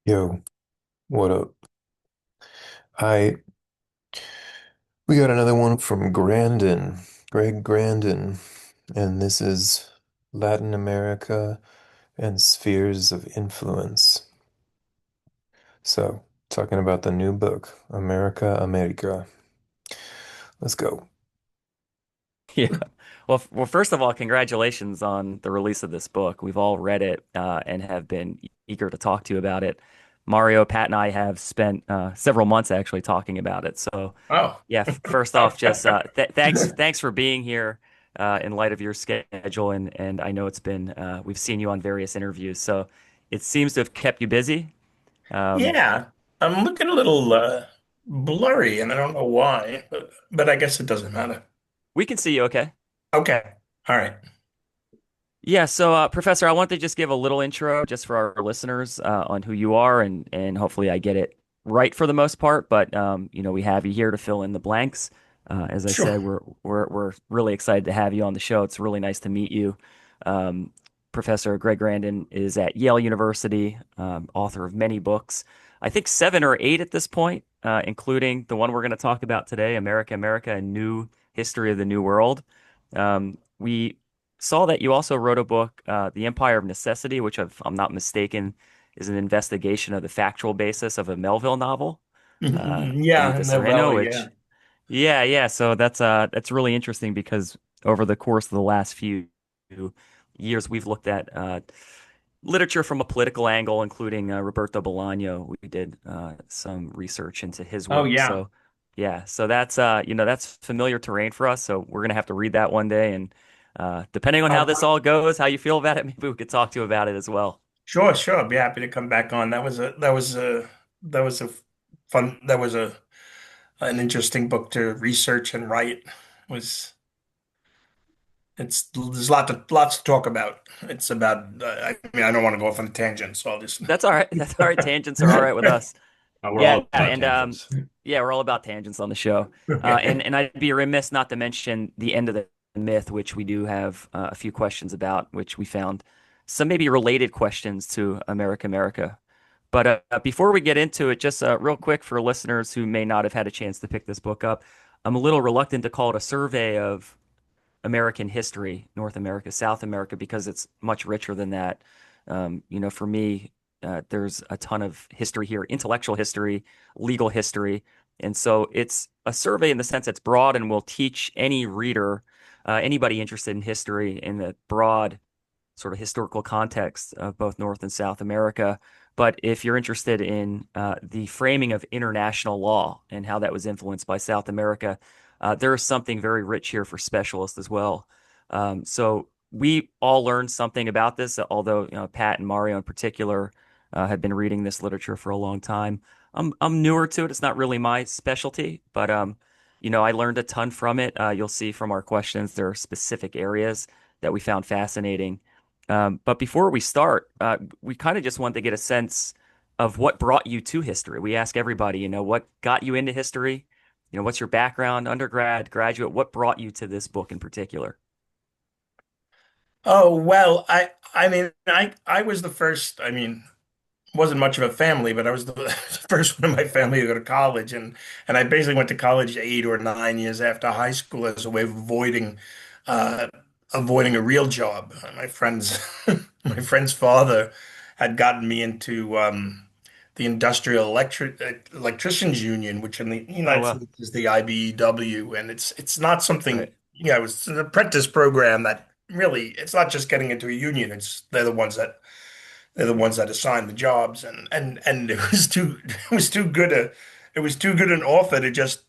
Yo, what up? I we got another one from Grandin, Greg Grandin, and this is Latin America and Spheres of Influence. So, talking about the new book, America, America. Let's go. Yeah. Well, first of all, congratulations on the release of this book. We've all read it and have been eager to talk to you about it. Mario, Pat, and I have spent several months actually talking about it. So, Oh, yeah, first oh. off, just thanks for being here in light of your schedule, and I know it's been we've seen you on various interviews, so it seems to have kept you busy. Um, Yeah. I'm looking a little blurry, and I don't know why, but I guess it doesn't matter. we can see you, okay? Okay. All right. Yeah, so Professor, I want to just give a little intro just for our listeners on who you are, and hopefully I get it right for the most part. But we have you here to fill in the blanks. As I Sure. said, we're really excited to have you on the show. It's really nice to meet you. Um, Professor Greg Grandin is at Yale University, author of many books. I think seven or eight at this point, including the one we're going to talk about today, America, America, a New History of the New World. We saw that you also wrote a book, The Empire of Necessity, which, if I'm not mistaken, is an investigation of the factual basis of a Melville novel, Beneath Yeah, the Sereno, novella, yeah. which, yeah, yeah. So that's really interesting because over the course of the last few years, we've looked at literature from a political angle, including Roberto Bolaño. We did some research into his Oh, work. yeah. So yeah, so that's familiar terrain for us. So we're gonna have to read that one day, and depending on how Oh, this all goes, how you feel about it, maybe we could talk to you about it as well. sure, sure. I'd be happy to come back on. That was a fun, that was a an interesting book to research and write. Was there's lots to talk about. It's about I mean I don't want to go off on a tangent, so I'll just That's all right. That's all right. Tangents are all right with us. We're Yeah, all about and tangents. yeah, we're all about tangents on the show. And I'd be remiss not to mention the end of the myth, which we do have a few questions about, which we found some maybe related questions to America, America. But before we get into it, just real quick for listeners who may not have had a chance to pick this book up, I'm a little reluctant to call it a survey of American history, North America, South America, because it's much richer than that. For me, there's a ton of history here, intellectual history, legal history. And so it's a survey in the sense it's broad and will teach any reader, anybody interested in history in the broad sort of historical context of both North and South America. But if you're interested in the framing of international law and how that was influenced by South America, there is something very rich here for specialists as well. So we all learned something about this, although Pat and Mario in particular have been reading this literature for a long time. I'm newer to it; it's not really my specialty, but I learned a ton from it. You'll see from our questions there are specific areas that we found fascinating. But before we start, we kind of just wanted to get a sense of what brought you to history. We ask everybody, what got you into history? What's your background, undergrad, graduate? What brought you to this book in particular? Oh, well, I mean I was the first, I mean, wasn't much of a family, but I was the, the first one in my family to go to college and I basically went to college 8 or 9 years after high school as a way of uh avoiding a real job. My friend's my friend's father had gotten me into the Industrial Electricians Union, which in the Oh, United well, States is the IBEW, and it's not right. something, it was an apprentice program that really it's not just getting into a union, it's they're the ones that assign the jobs, and it was too it was too good an offer to just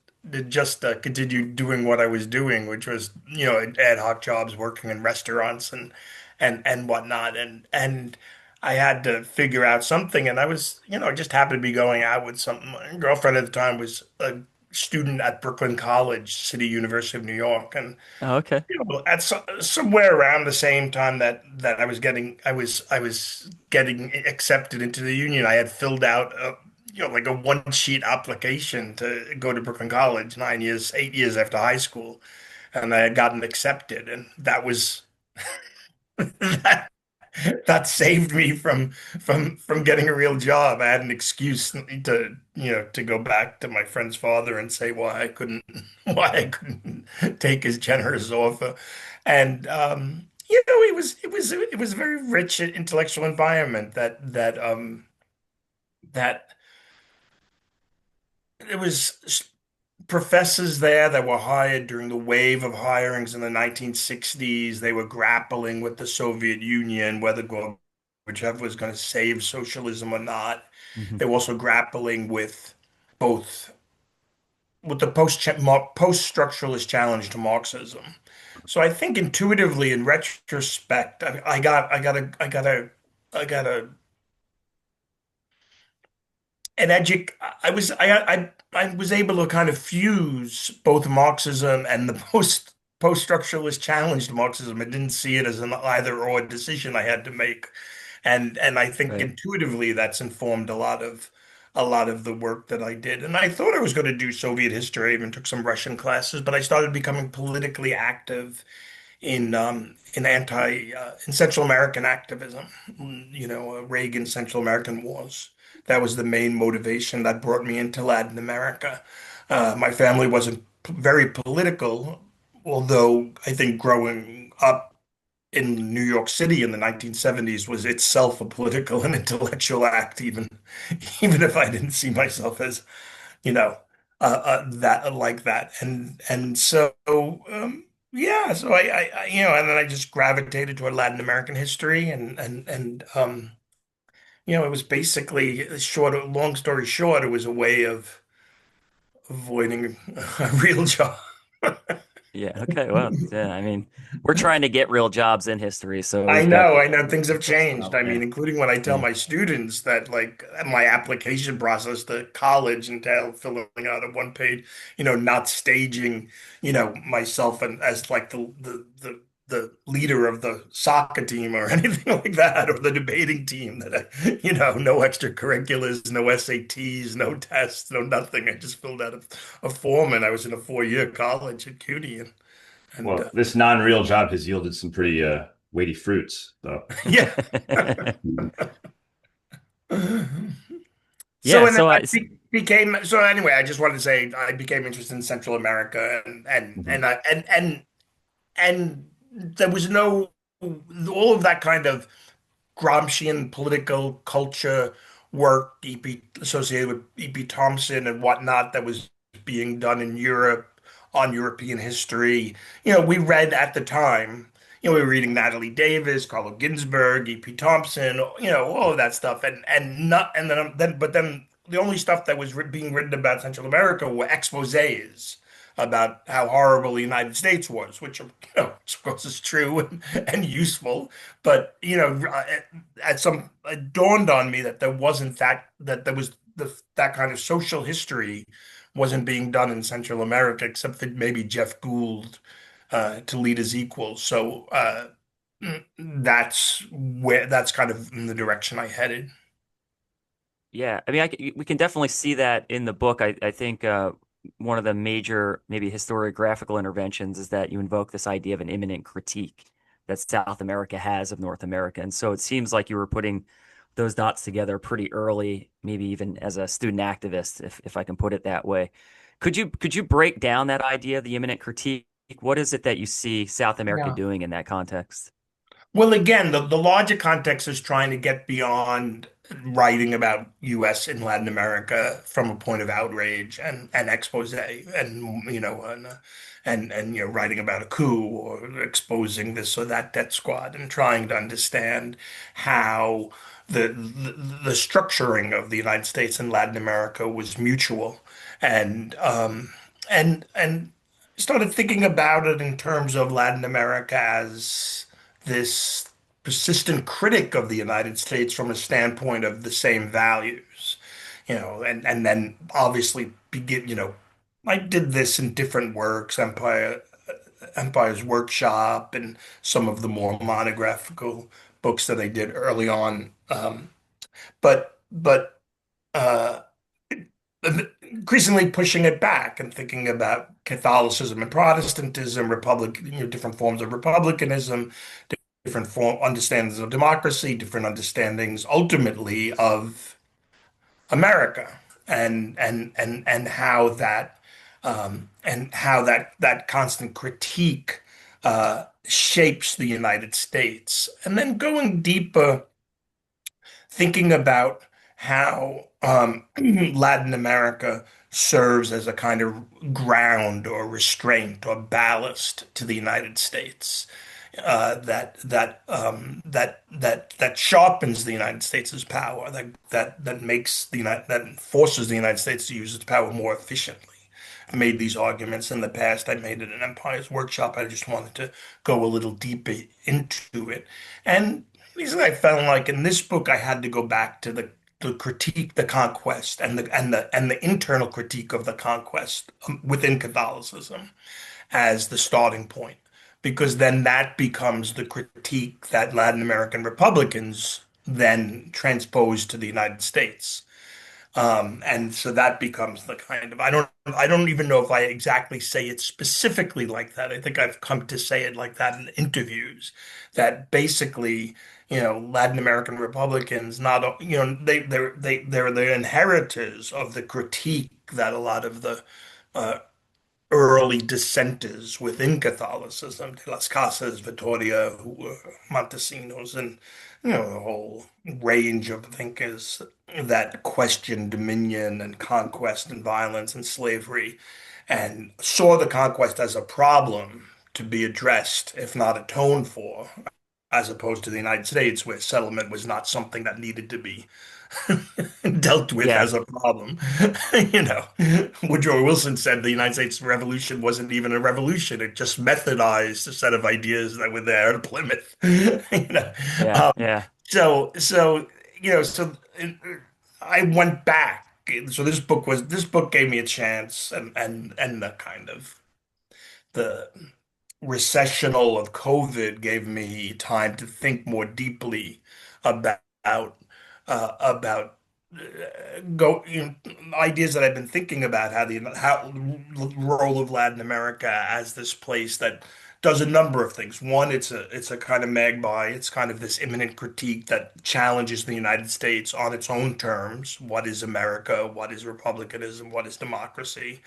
continue doing what I was doing, which was ad hoc jobs working in restaurants and whatnot, and I had to figure out something, and I was just happened to be going out with some my girlfriend at the time was a student at Brooklyn College, City University of New York, and Oh, okay. at somewhere around the same time that I was getting accepted into the union, I had filled out like a one sheet application to go to Brooklyn College 9 years, 8 years after high school, and I had gotten accepted, and that was that that saved me from getting a real job. I had an excuse to, to go back to my friend's father and say why I couldn't why I couldn't take his generous offer. And it was a very rich intellectual environment that it was professors there that were hired during the wave of hirings in the 1960s. They were grappling with the Soviet Union, whether Gorbachev was going to save socialism or not. Mhm. They were also grappling with both with the post-structuralist challenge to Marxism. So I think intuitively, in retrospect, I got a and edu I was able to kind of fuse both Marxism and the post-structuralist challenge to Marxism. I didn't see it as an either or decision I had to make. And I think Right. intuitively that's informed a lot of the work that I did. And I thought I was going to do Soviet history. I even took some Russian classes, but I started becoming politically active in Central American activism, Reagan Central American wars. That was the main motivation that brought me into Latin America. My family wasn't very political, although I think growing up in New York City in the 1970s was itself a political and intellectual act, even if I didn't see myself as, you know, that like that. And so yeah, so and then I just gravitated toward Latin American history, and it was basically long story short, it was a way of avoiding a real job. Yeah. Okay. Well, yeah. I mean, we're trying to get real jobs in history, so I we've got. know, I know things have changed. So, I yeah. mean, including when I tell Yeah. my students that like my application process to college entailed filling out a one page, not staging, myself and as like the leader of the soccer team or anything like that, or the debating team that no extracurriculars, no SATs, no tests, no nothing. I just filled out a form and I was in a 4-year college at CUNY and Well, this non-real job has yielded some pretty weighty fruits, though. yeah. So Yeah. and then So I I. became so anyway. I just wanted to say I became interested in Central America, Mhm. and there was no all of that kind of Gramscian political culture work associated with E.P. Thompson and whatnot that was being done in Europe on European history. We read at the time. We were reading Natalie Davis, Carlo Ginzburg, E.P. Thompson, all of that stuff, and not and then the only stuff that was being written about Central America were exposés about how horrible the United States was, which of course is true and useful, but at some it dawned on me that there wasn't that there was that kind of social history wasn't being done in Central America except for maybe Jeff Gould to lead as equals. So that's kind of in the direction I headed. Yeah, I mean, we can definitely see that in the book. I think one of the major, maybe historiographical interventions is that you invoke this idea of an imminent critique that South America has of North America. And so it seems like you were putting those dots together pretty early, maybe even as a student activist, if I can put it that way. Could you break down that idea of the imminent critique? What is it that you see South America Yeah. doing in that context? Well, again, the larger context is trying to get beyond writing about U.S. in Latin America from a point of outrage and expose and writing about a coup or exposing this or that death squad and trying to understand how the structuring of the United States and Latin America was mutual and and started thinking about it in terms of Latin America as this persistent critic of the United States from a standpoint of the same values, and then obviously I did this in different works, Empire's Workshop, and some of the more monographical books that I did early on. But uh, increasingly pushing it back and thinking about Catholicism and Protestantism, different forms of republicanism, different form understandings of democracy, different understandings ultimately of America, and how that constant critique shapes the United States. And then going deeper, thinking about how Latin America serves as a kind of ground or restraint or ballast to the United States, that sharpens the United States' power, that makes that forces the United States to use its power more efficiently. I made these arguments in the past. I made it in Empire's Workshop. I just wanted to go a little deeper into it. And reason I felt like in this book I had to go back to the critique, the conquest, and the internal critique of the conquest within Catholicism as the starting point, because then that becomes the critique that Latin American Republicans then transpose to the United States. And so that becomes the kind of I don't even know if I exactly say it specifically like that. I think I've come to say it like that in interviews, that basically, Latin American Republicans not they're the inheritors of the critique that a lot of the uh, early dissenters within Catholicism, de las Casas, Vittoria, who were Montesinos, and the whole range of thinkers that questioned dominion and conquest and violence and slavery, and saw the conquest as a problem to be addressed, if not atoned for, as opposed to the United States, where settlement was not something that needed to be dealt with Yeah, as a problem. You know, Woodrow Wilson said the United States Revolution wasn't even a revolution. It just methodized a set of ideas that were there at Plymouth. You know, yeah, um, yeah. so I went back. So this book gave me a chance, and the kind of the recessional of COVID gave me time to think more deeply about about go ideas that I've been thinking about, how the role of Latin America as this place that does a number of things. One, it's a kind of magpie. It's kind of this imminent critique that challenges the United States on its own terms. What is America? What is republicanism? What is democracy?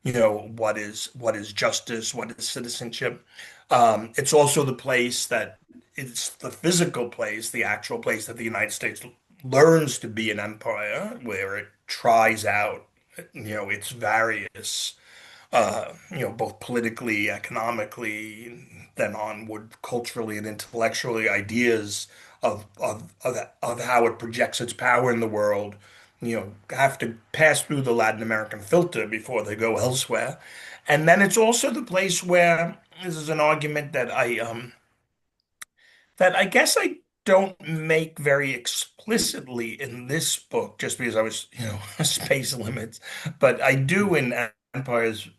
What is justice, what is citizenship. It's also the place that it's the physical place, the actual place that the United States learns to be an empire, where it tries out, its various, both politically, economically, then onward culturally and intellectually, ideas of how it projects its power in the world, have to pass through the Latin American filter before they go elsewhere. And then it's also the place where this is an argument that I guess I don't make very explicitly in this book, just because I was, space limits, but I do in Empire's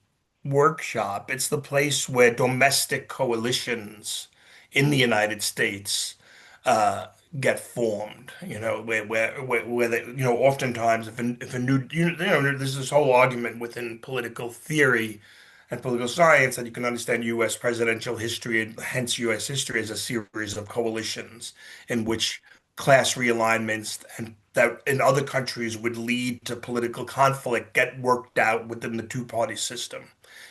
Workshop. It's the place where domestic coalitions in the United States uh, get formed. Where they, oftentimes if a new, there's this whole argument within political theory and political science that you can understand U.S. presidential history and hence U.S. history as a series of coalitions in which class realignments and that in other countries would lead to political conflict get worked out within the two-party system,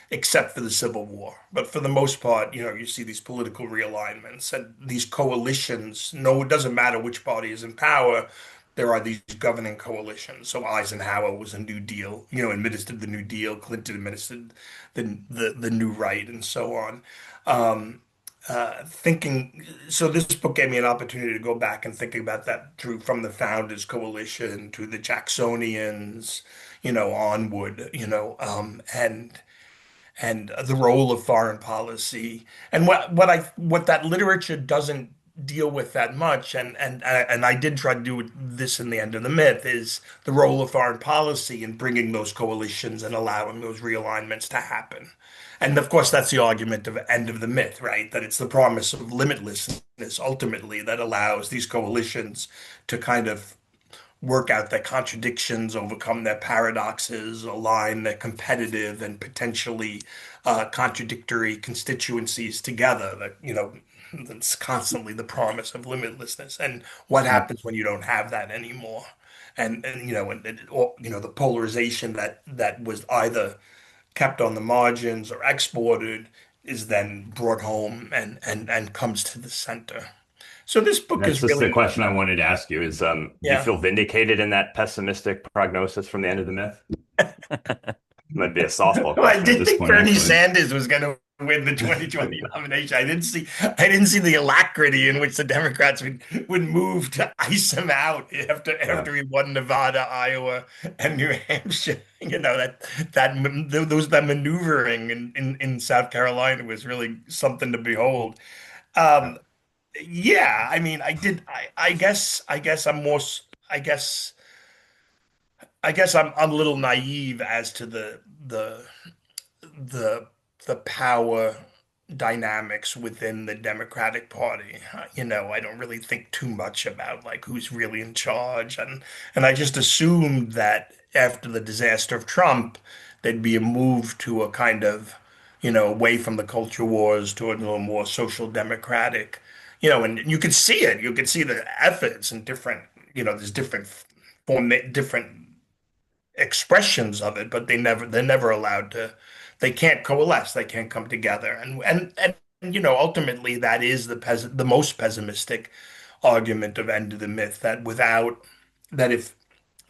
except for the Civil War. But for the most part, you see these political realignments and these coalitions. No, it doesn't matter which party is in power. There are these governing coalitions. So Eisenhower was a New Deal, administered the New Deal. Clinton administered the New Right, and so on. Um, Thinking so this book gave me an opportunity to go back and think about that through from the Founders Coalition to the Jacksonians, onward, and the role of foreign policy, and what that literature doesn't deal with that much, and I did try to do this in the End of the Myth, is the role of foreign policy in bringing those coalitions and allowing those realignments to happen. And of course, that's the argument of End of the Myth, right? That it's the promise of limitlessness ultimately that allows these coalitions to kind of work out their contradictions, overcome their paradoxes, align their competitive and potentially contradictory constituencies together. That It's constantly the promise of limitlessness. And what Yep. happens when you don't have that anymore? Or, the polarization that was either kept on the margins or exported is then brought home and comes to the center. So this book That's is just the really, question I wanted to ask you is, do you yeah. feel vindicated in that pessimistic prognosis from the end of the myth? Might be a softball Well, I question at did this think point, Bernie actually. Sanders was going to win the 2020 nomination. I didn't see the alacrity in which the Democrats would move to ice him out after Yeah. after he won Nevada, Iowa, and New Hampshire. That maneuvering in South Carolina was really something to behold. Yeah. Um, yeah, I mean, I guess I'm more. I guess I guess I'm a little naive as to the the power dynamics within the Democratic Party. I don't really think too much about like who's really in charge, and I just assumed that after the disaster of Trump, there'd be a move to a kind of, away from the culture wars to a little more social democratic, and you could see it. You could see the efforts and different, there's different expressions of it, but they're never allowed to. They can't coalesce. They can't come together. And ultimately, that is the most pessimistic argument of end of the myth, that if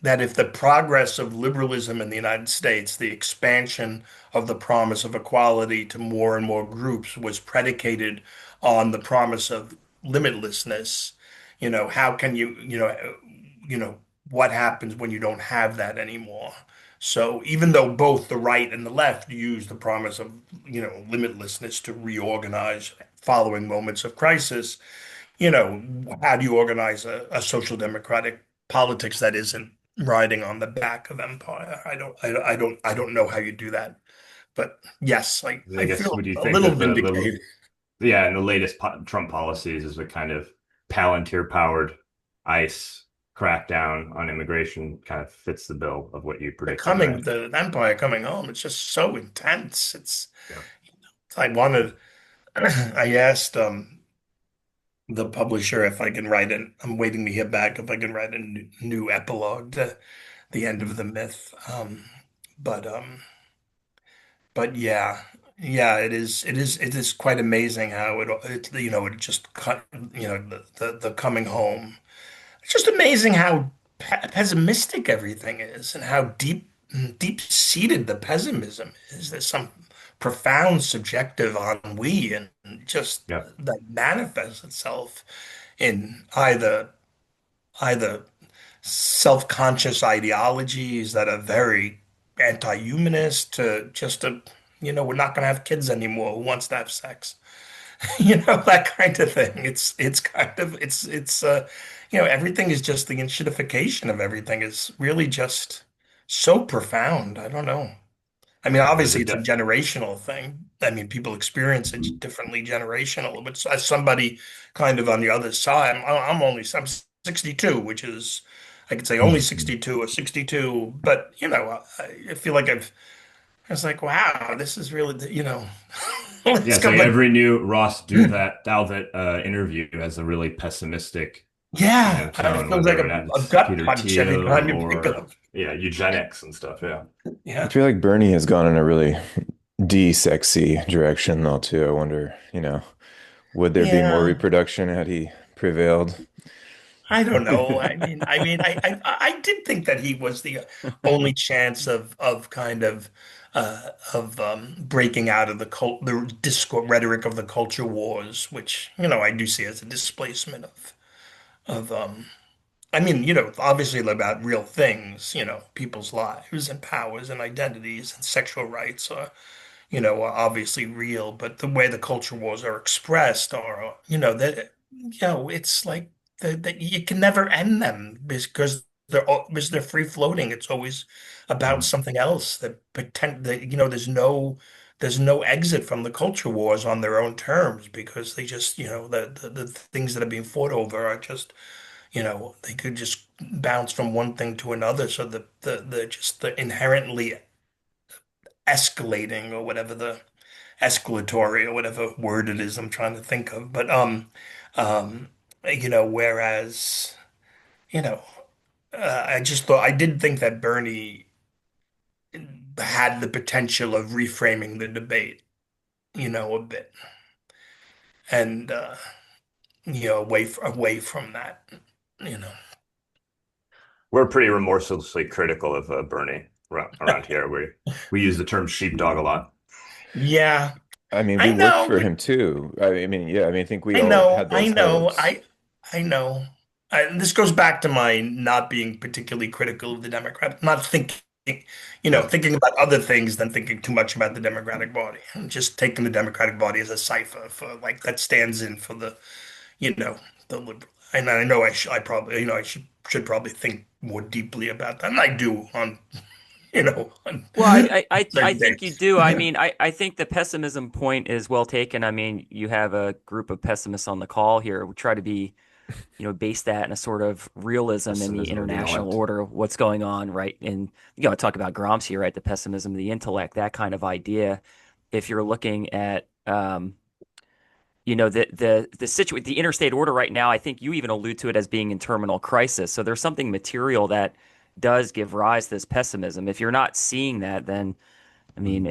that if the progress of liberalism in the United States, the expansion of the promise of equality to more and more groups was predicated on the promise of limitlessness, how can you know, what happens when you don't have that anymore? So even though both the right and the left use the promise of, limitlessness to reorganize following moments of crisis, how do you organize a social democratic politics that isn't riding on the back of empire? I don't know how you do that. But yes, I I guess, feel would you a think little that vindicated. yeah, and the latest Trump policies is a kind of Palantir-powered ICE crackdown on immigration kind of fits the bill of what you predicted, right? The empire coming home, it's just so intense. Yeah. I wanted, I asked the publisher if I can write an, I'm waiting to hear back if I can write a new epilogue to the end of the myth. But um, but yeah, it is quite amazing how it just cut, the coming home. It's just amazing how pessimistic everything is and how deep-seated the pessimism is. There's some profound subjective ennui and just Yeah. that manifests itself in either self-conscious ideologies that are very anti-humanist to just we're not going to have kids anymore. Who wants to have sex? That kind of thing. It's kind of everything is just the enshittification of everything is really just so profound. I don't know. I mean, Yeah. There's a obviously it's a def generational thing. I mean, people experience it differently generational, but as somebody kind of on the other side, I'm 62, which is I could say only Mhm. 62 or 62, but I feel like I was like, wow, this is really, Yeah, let's it's go. like But every new Ross Douthat interview has a really pessimistic, yeah, it tone, feels like whether a that's gut Peter punch every Thiel time you pick or up. yeah, eugenics and stuff. Yeah. I Yeah. feel like Bernie has gone in a really de-sexy direction though too. I wonder, would there be more Yeah. reproduction had he prevailed? I don't know. I did think that he was the only chance of kind of breaking out of the discourse rhetoric of the culture wars, which I do see as a displacement of I mean, obviously about real things, people's lives and powers and identities and sexual rights are obviously real, but the way the culture wars are expressed are, it's like that you can never end them because they're free floating. It's always about Mhm. something else that pretend that, there's no exit from the culture wars on their own terms because they just, the things that are being fought over are just, they could just bounce from one thing to another. So the inherently escalating or whatever the escalatory or whatever word it is I'm trying to think of. But um, whereas, you know, I just thought I did think that Bernie had the potential of reframing the debate, a bit, and away from that, you know. We're pretty remorselessly critical of Bernie around here. We use the term sheepdog a lot. Yeah, I mean, we I worked know, for but him too. I mean, yeah, I mean, I think we I all know, had I those know, hopes. I know. This goes back to my not being particularly critical of the Democrat, not thinking, thinking about other things than thinking too much about the Democratic Party, and just taking the Democratic Party as a cipher for like that stands in for you know, the liberal. And I know I probably, I should probably think more deeply about that, and I do on, on Well, I certain think you days. do. I mean, I think the pessimism point is well taken. I mean, you have a group of pessimists on the call here. We try to be, base that in a sort of realism in the Pessimism of the international intellect. order of what's going on, right? And talk about Gramsci, right? The pessimism of the intellect, that kind of idea. If you're looking at, the situation, the interstate order right now, I think you even allude to it as being in terminal crisis. So there's something material that does give rise to this pessimism. If you're not seeing that, then I mean,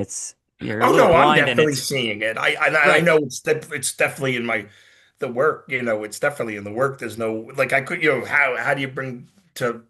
you're a Oh little no, I'm blind, and definitely it's seeing it. I right. know it's definitely in the work. It's definitely in the work. There's no like I could how do you bring to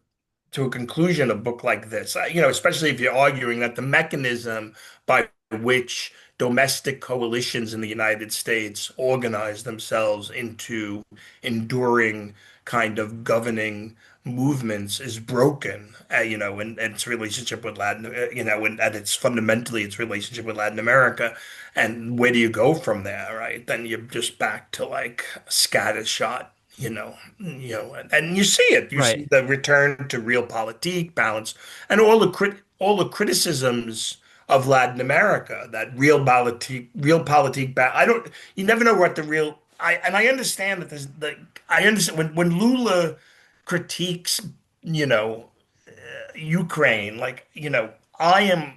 a conclusion a book like this? Especially if you're arguing that the mechanism by which domestic coalitions in the United States organize themselves into enduring kind of governing movements is broken, and its relationship with Latin, and it's fundamentally its relationship with Latin America. And where do you go from there, right? Then you're just back to like scattershot, and you see it. You see Right. the return to realpolitik, balance, and all the criticisms of Latin America, that realpolitik. I don't. You never know what the real. I understand that I understand when Lula critiques, you know, Ukraine, like, I am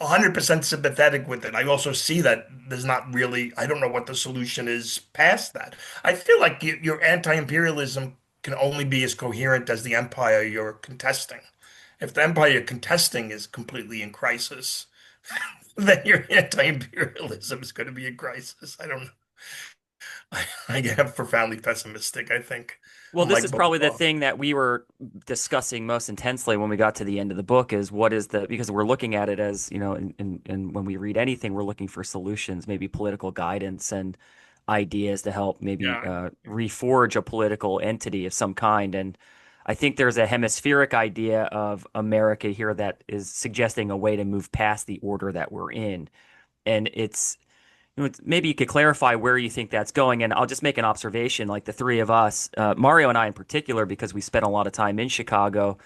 100% sympathetic with it. I also see that there's not really, I don't know what the solution is past that. I feel like your anti-imperialism can only be as coherent as the empire you're contesting. If the empire you're contesting is completely in crisis, then your anti-imperialism is going to be in crisis. I don't know. I get profoundly pessimistic, I think, Well, this unlike is both probably the of thing that we were discussing most intensely when we got to the end of the book is what is because we're looking at it as, and when we read anything, we're looking for solutions, maybe political guidance and ideas to help maybe Yeah. reforge a political entity of some kind. And I think there's a hemispheric idea of America here that is suggesting a way to move past the order that we're in. And maybe you could clarify where you think that's going. And I'll just make an observation, like the three of us, Mario and I in particular, because we spent a lot of time in Chicago.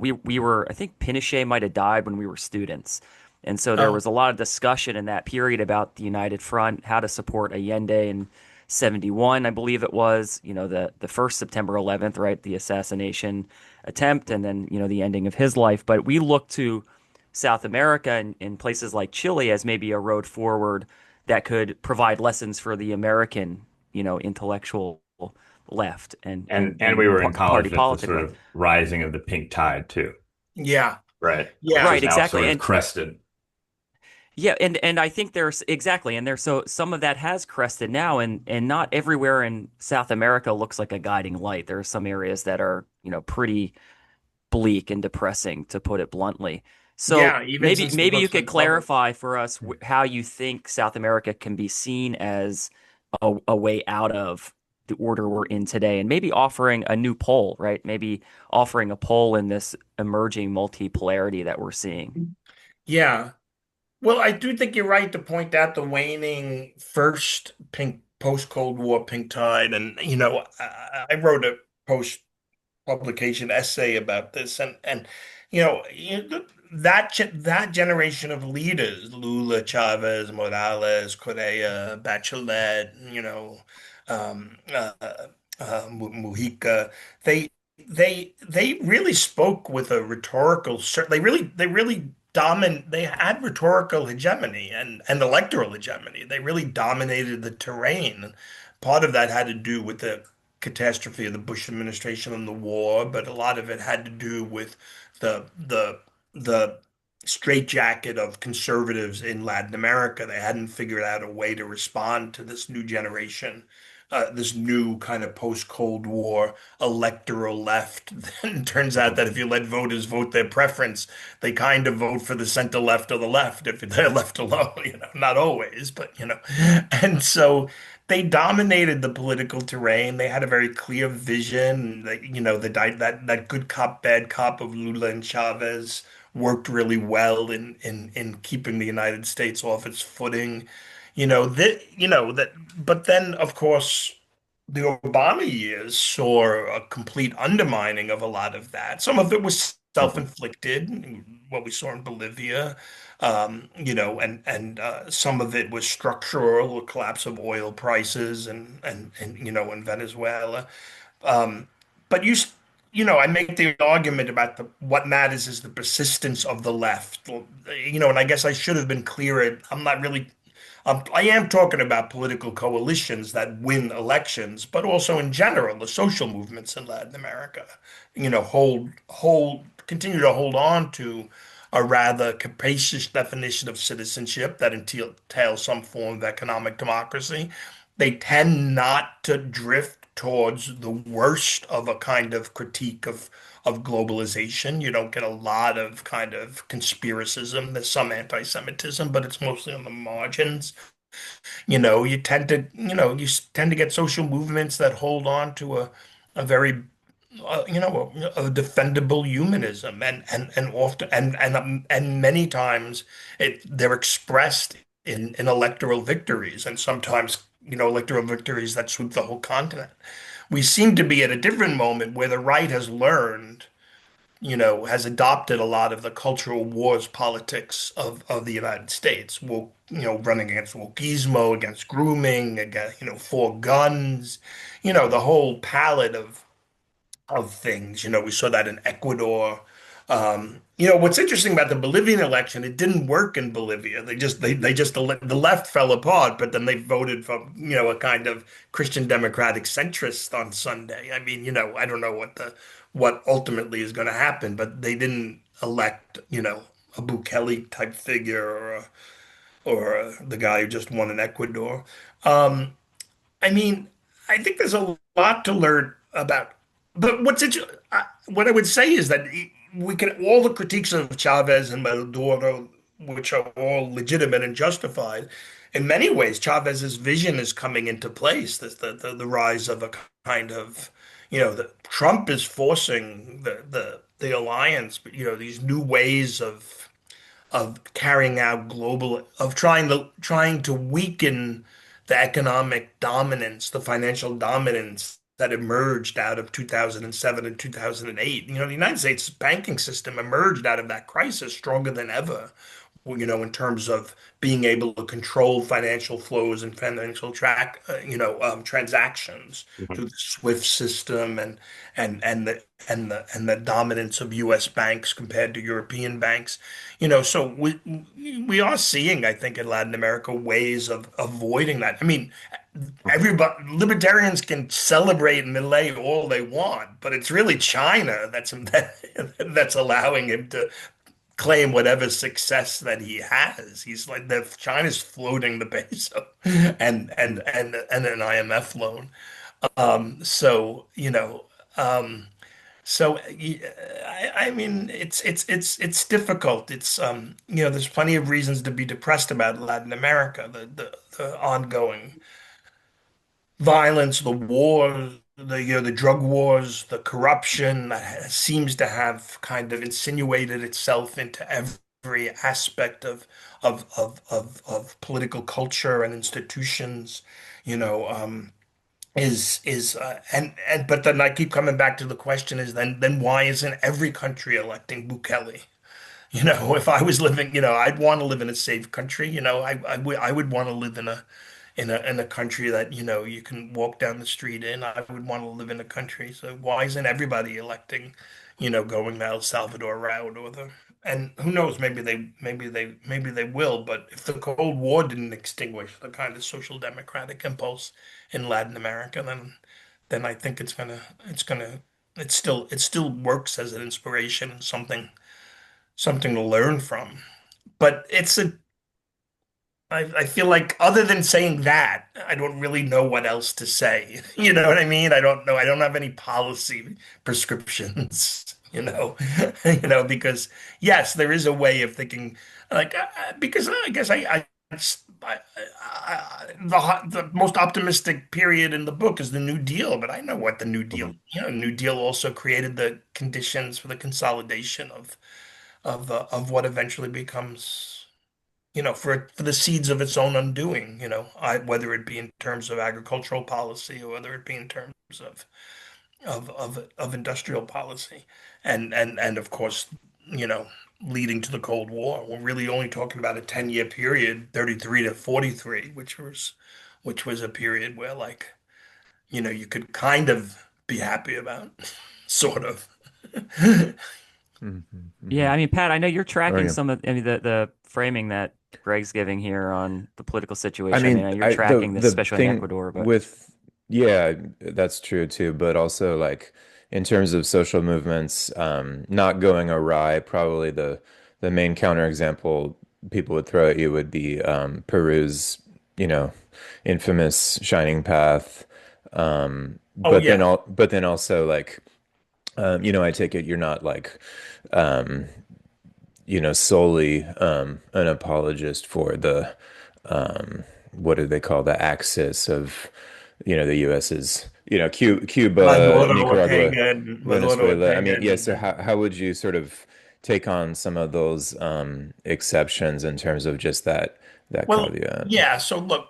We were, I think Pinochet might have died when we were students. And so there Oh, was a lot of discussion in that period about the United Front, how to support Allende in 71, I believe it was, the first September 11th, right? The assassination attempt, and then, the ending of his life. But we look to South America and in places like Chile as maybe a road forward that could provide lessons for the American, intellectual left and And and and we and were in party college at the sort politically. of rising of the pink tide too, yeah. right? Which Yeah. is Right, now exactly. sort of And crested. yeah, and I think there's exactly, and there's so some of that has crested now, and not everywhere in South America looks like a guiding light. There are some areas that are, pretty bleak and depressing, to put it bluntly. So Yeah, even maybe since the maybe you books could went public. clarify for us how you think South America can be seen as a way out of the order we're in today, and maybe offering a new pole, right? Maybe offering a pole in this emerging multipolarity that we're seeing. Yeah. Well, I do think you're right to point out the waning first pink post-Cold War pink tide. And, I wrote a post-publication essay about this. And that generation of leaders, Lula, Chavez, Morales, Correa, Bachelet, Mujica, they they really spoke with a rhetorical. They really they had rhetorical hegemony and electoral hegemony. They really dominated the terrain. Part of that had to do with the catastrophe of the Bush administration and the war, but a lot of it had to do with the straitjacket of conservatives in Latin America. They hadn't figured out a way to respond to this new generation, this new kind of post-Cold War electoral left. Then it turns out that if you let voters vote their preference, they kind of vote for the center left or the left if they're left alone, not always, but And so they dominated the political terrain. They had a very clear vision. That good cop, bad cop of Lula and Chavez worked really well in keeping the United States off its footing. But then of course the Obama years saw a complete undermining of a lot of that. Some of it was Mhm. self-inflicted, what we saw in Bolivia, and some of it was structural, the collapse of oil prices and in Venezuela. Um, but I make the argument about what matters is the persistence of the left. And I guess I should have been clearer. I'm not really I am talking about political coalitions that win elections, but also in general, the social movements in Latin America, continue to hold on to a rather capacious definition of citizenship that entails some form of economic democracy. They tend not to drift towards the worst of a kind of critique of globalization. You don't get a lot of kind of conspiracism. There's some anti-Semitism, but it's mostly on the margins. You tend to get social movements that hold on to a very a defendable humanism, and often and many times they're expressed in electoral victories, and sometimes electoral victories that sweep the whole continent. We seem to be at a different moment where the right has learned, has adopted a lot of the cultural wars politics of the United States. Running against wokeismo, against grooming, against, for guns, the whole palette of things. We saw that in Ecuador. What's interesting about the Bolivian election, it didn't work in Bolivia. The left fell apart, but then they voted for, a kind of Christian democratic centrist on Sunday. I mean, I don't know what ultimately is going to happen, but they didn't elect, a Bukele type figure or the guy who just won in Ecuador. Um, I mean, I think there's a lot to learn about. But what I would say is that we can all the critiques of Chavez and Maduro, which are all legitimate and justified. In many ways, Chavez's vision is coming into place. The rise of a kind of, Trump is forcing the alliance, but these new ways of carrying out of trying to weaken the economic dominance, the financial dominance that emerged out of 2007 and 2008. The United States banking system emerged out of that crisis stronger than ever, in terms of being able to control financial flows and financial transactions Mhm. through the SWIFT system and the dominance of U.S. banks compared to European banks. So we are seeing, I think, in Latin America ways of avoiding that. I mean, everybody libertarians can celebrate Milei all they want, but it's really China that's allowing him to claim whatever success that he has. He's like China's floating the peso and an IMF loan. So I mean it's difficult. There's plenty of reasons to be depressed about Latin America, the ongoing violence, the war, the drug wars, the corruption that seems to have kind of insinuated itself into every aspect of political culture and institutions, you know, is and but then I keep coming back to the question is then why isn't every country electing Bukele? If I was living, I'd want to live in a safe country. I would want to live in a country that, you can walk down the street in. I would want to live in a country. So why isn't everybody electing, going the El Salvador route or the and who knows, maybe they will, but if the Cold War didn't extinguish the kind of social democratic impulse in Latin America, then I think it still works as an inspiration and something to learn from. But I feel like other than saying that, I don't really know what else to say. You know what I mean? I don't know. I don't have any policy prescriptions, because yes, there is a way of thinking like because I guess the most optimistic period in the book is the New Deal, but I know what the New Deal, Mhm. New Deal also created the conditions for the consolidation of what eventually becomes for the seeds of its own undoing, whether it be in terms of agricultural policy or whether it be in terms of industrial policy, and of course, you know, leading to the Cold War. We're really only talking about a 10-year period, 33 to 43, which was a period where you could kind of be happy about, sort of. Hmm. Yeah, Hmm. I mean, Pat, I know you're Oh tracking yeah. some of, I mean, the framing that Greg's giving here on the political I situation. I mean, mean, I know you're I tracking this, the especially in thing Ecuador, but with yeah, that's true too, but also like in terms of social movements not going awry, probably the main counterexample people would throw at you would be Peru's, you know, infamous Shining Path. Oh yeah. But then also like I take it you're not like um solely an apologist for the what do they call the axis of the US's Cuba, Nicaragua, Maduro Venezuela. I Ortega, mean, yeah, so and how would you sort of take on some of those exceptions in terms of just that well, caveat? yeah. So look,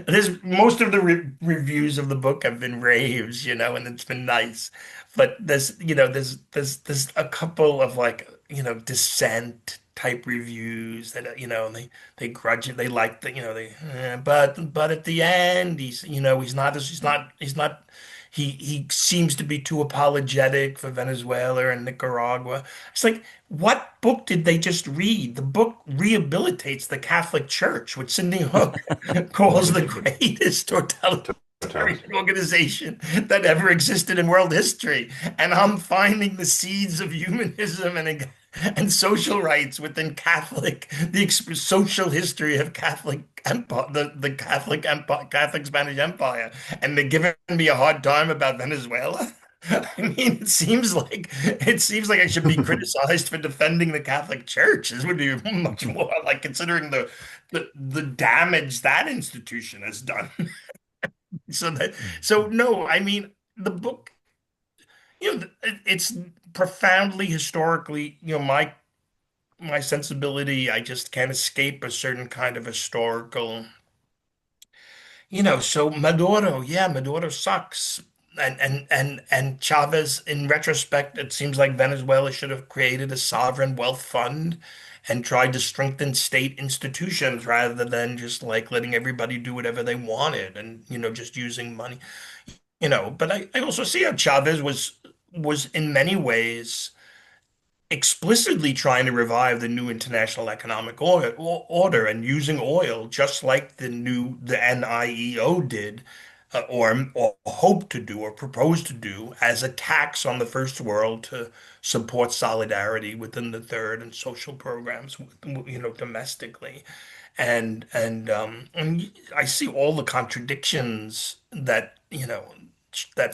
there's most of the reviews of the book have been raves, and it's been nice. But there's a couple of dissent type reviews that they grudge it. They like the but at the end he seems to be too apologetic for Venezuela and Nicaragua. It's like, what book did they just read? The book rehabilitates the Catholic Church, which Sidney Hook calls the greatest totalitarian organization that ever existed in world history. And I'm finding the seeds of humanism and social rights within social history of Catholic empire, the Catholic empire, Catholic Spanish Empire, and they're giving me a hard time about Venezuela. I mean, it seems like I should be criticized for defending the Catholic Church. This would be much more like considering the damage that institution has done. So that so no, I mean the book, it's profoundly historically, my sensibility. I just can't escape a certain kind of historical. So Maduro, yeah, Maduro sucks. And Chavez, in retrospect, it seems like Venezuela should have created a sovereign wealth fund and tried to strengthen state institutions rather than just like letting everybody do whatever they wanted and, just using money. But I also see how Chavez was in many ways explicitly trying to revive the new international economic order and using oil just like the NIEO did, or hoped to do or proposed to do as a tax on the first world to support solidarity within the third and social programs, domestically. And I see all the contradictions that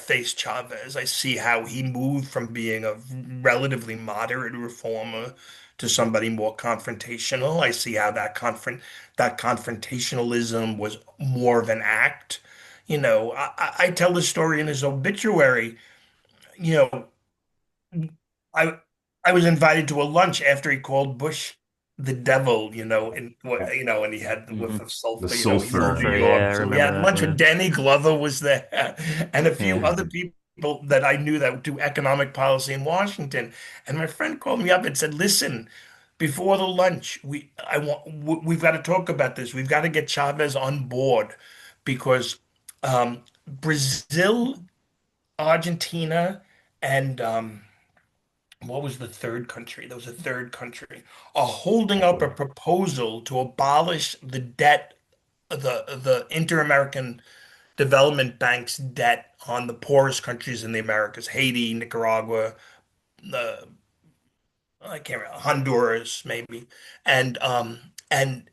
face Chavez. I see how he moved from being a relatively moderate reformer to somebody more confrontational. I see how that confrontationalism was more of an act. I tell the story in his obituary. You know, I I was invited to a lunch after he called Bush the devil, and he had the whiff Mhm. of The sulfur, he's in New sulfur. Sulfur. Yeah, York. I So we remember had that. lunch Yeah. with Danny Glover was there and a few Yeah. other people that I knew that do economic policy in Washington. And my friend called me up and said, "Listen, before the lunch, we've got to talk about this. We've got to get Chavez on board because Brazil, Argentina, and what was the third country? There was a third country holding up a Ecuador. proposal to abolish the debt, the Inter-American Development Bank's debt on the poorest countries in the Americas, Haiti, Nicaragua, the I can't remember, Honduras maybe, and and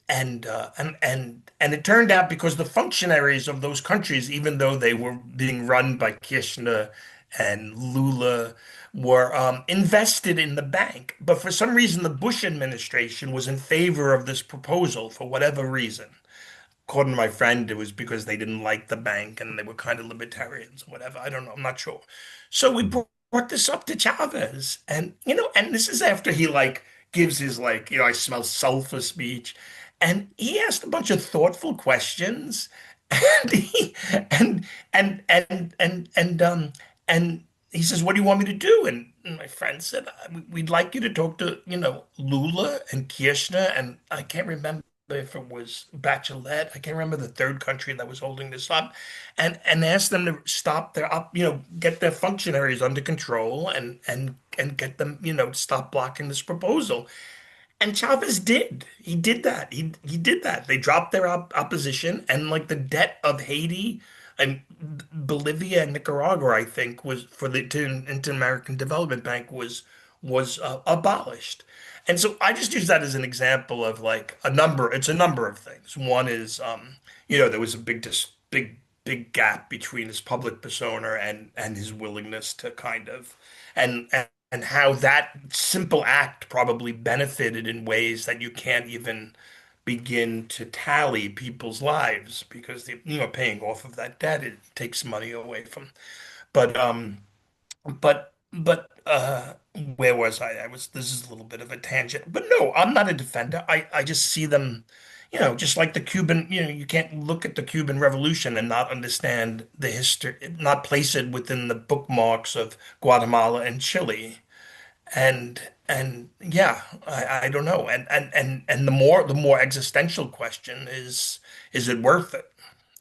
it turned out because the functionaries of those countries, even though they were being run by Kirchner and Lula, were invested in the bank. But for some reason, the Bush administration was in favor of this proposal for whatever reason. According to my friend, it was because they didn't like the bank and they were kind of libertarians or whatever. I don't know. I'm not sure. So we brought this up to Chavez, and and this is after he like gives his like, I smell sulfur speech, and he asked a bunch of thoughtful questions, and he and he says, "What do you want me to do?" And my friend said, "We'd like you to talk to, Lula and Kirchner, and I can't remember if it was Bachelet. I can't remember the third country that was holding this up, and ask them to stop their up, get their functionaries under control and get them, to stop blocking this proposal." And Chavez did. He did that. He did that. They dropped their opposition, and like the debt of Haiti and Bolivia and Nicaragua, I think, was for the Inter-American Development Bank was abolished. And so I just use that as an example of like a number. It's a number of things. One is, there was a big gap between his public persona and his willingness to kind of and how that simple act probably benefited in ways that you can't even begin to tally people's lives because paying off of that debt, it takes money away from. But but where was I? This is a little bit of a tangent. But no, I'm not a defender. I just see them, just like the Cuban, you can't look at the Cuban Revolution and not understand the history, not place it within the bookmarks of Guatemala and Chile. And yeah, I don't know. And the more existential question is it worth it?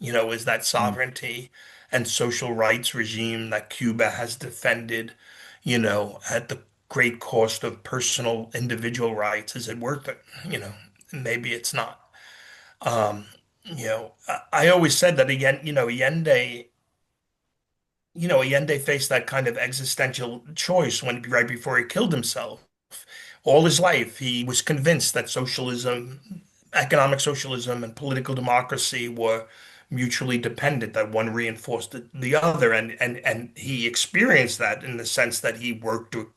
Is that Mm. sovereignty and social rights regime that Cuba has defended, at the great cost of personal individual rights, is it worth it? Maybe it's not. Um, I always said that again, Allende faced that kind of existential choice when right before he killed himself. All his life, he was convinced that socialism, economic socialism, and political democracy were mutually dependent, that one reinforced the other. And he experienced that in the sense that he worked to,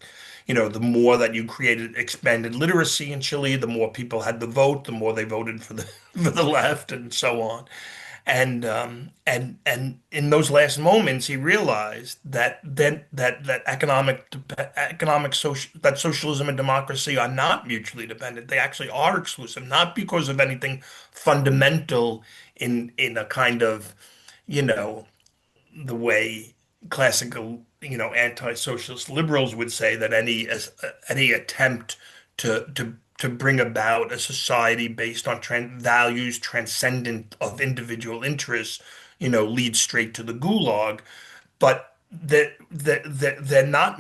the more that you created expanded literacy in Chile, the more people had the vote, the more they voted for the for the left, and so on. And in those last moments, he realized that then that economic social that socialism and democracy are not mutually dependent. They actually are exclusive, not because of anything fundamental in a kind of, you know, the way classical, anti-socialist liberals would say that any attempt to bring about a society based on values transcendent of individual interests, leads straight to the gulag. But they're not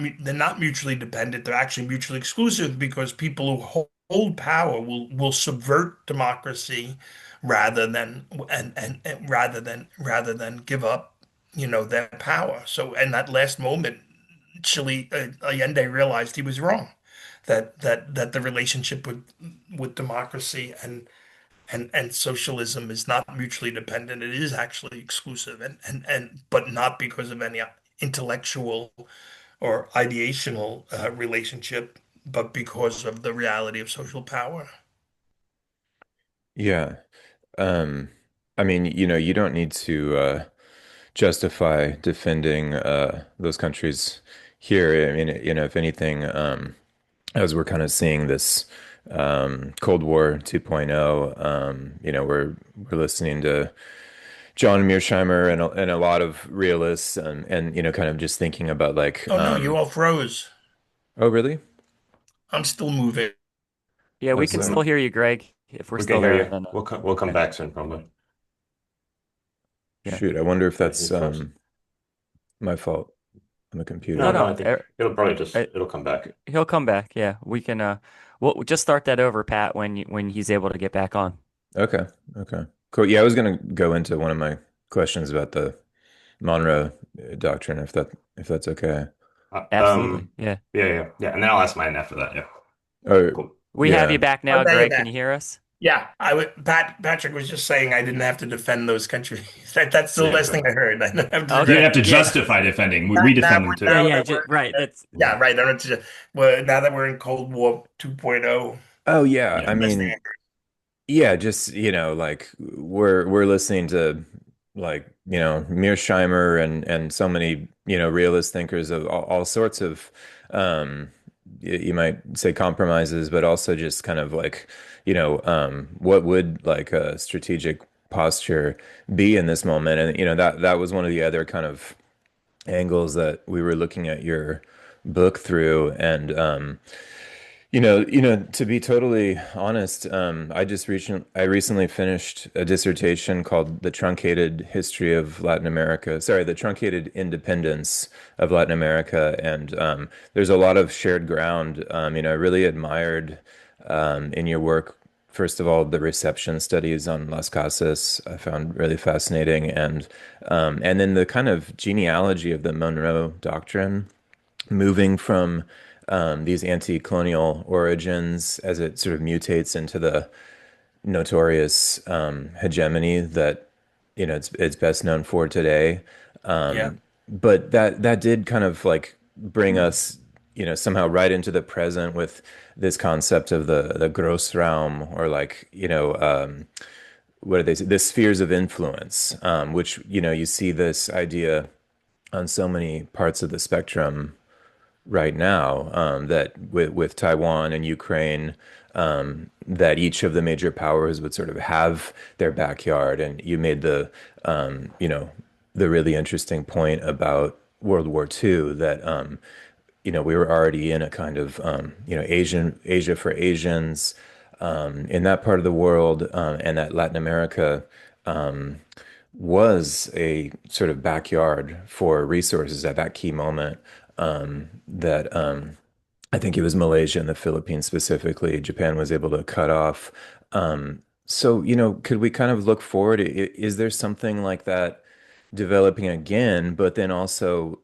mutually dependent. They're actually mutually exclusive because people who hold power will subvert democracy rather than give up, their power. So in that last moment, Chile Allende realized he was wrong. That the relationship with democracy and socialism is not mutually dependent. It is actually exclusive, and but not because of any intellectual or ideational relationship, but because of the reality of social power. Yeah. Um, I mean, you don't need to justify defending those countries here. I mean, if anything, as we're kind of seeing this Cold War 2.0, we're listening to John Mearsheimer and a lot of realists and kind of just thinking about like Oh no, you all froze. oh really? I'm still moving. Yeah, Oh we can sorry. still hear you, Greg. If we're We can still hear there, you. then We'll come okay. back soon, probably. Yeah. Shoot, I wonder if Yeah, you that's froze. my fault. on the No, No, computer. no, I no. think it'll probably just it'll come back. He'll come back. Yeah, we can. We'll just start that over, Pat, when he's able to get back on. Okay. Okay. Cool. Yeah, I was gonna go into one of my questions about the Monroe Doctrine, if that's okay. Uh, Absolutely. um, Yeah. yeah, yeah, yeah, and then I'll ask mine after that. Yeah, Or cool. We have you yeah. back now, Okay, Greg. Can that. you hear us? Yeah, I would. Patrick was just saying I didn't have to defend those countries. That's the Yeah, last go thing ahead. I heard. I didn't have to You didn't Okay. defend. have to Yeah. justify defending. We, Now, we now, defend them Yeah. too. Yeah. that we're Right. That's yeah, right. Well, now that we're in Cold War 2.0, Oh yeah. Yeah. I last thing mean, yeah, just like we're listening to like, Mearsheimer and so many, realist thinkers of all sorts of you might say compromises, but also just kind of like, what would like a strategic posture be in this moment? And that was one of the other kind of angles that we were looking at your book through. And to be totally honest, I recently finished a dissertation called "The Truncated History of Latin America." Sorry, "The Truncated Independence of Latin America," and there's a lot of shared ground. I really admired in your work. First of all, the reception studies on Las Casas I found really fascinating, and then the kind of genealogy of the Monroe Doctrine moving from these anti-colonial origins as it sort of mutates into the notorious hegemony that it's best known for today. yeah, But that did kind of like bring us somehow right into the present with this concept of the Grossraum, or like what do they say, the spheres of influence, which you see this idea on so many parts of the spectrum right now, that with Taiwan and Ukraine, that each of the major powers would sort of have their backyard. And you made the really interesting point about World War II, that we were already in a kind of Asia for Asians in that part of the world, and that Latin America was a sort of backyard for resources at that key moment, that I think it was Malaysia and the Philippines specifically, Japan was able to cut off. So, could we kind of look forward? Is there something like that developing again? But then also,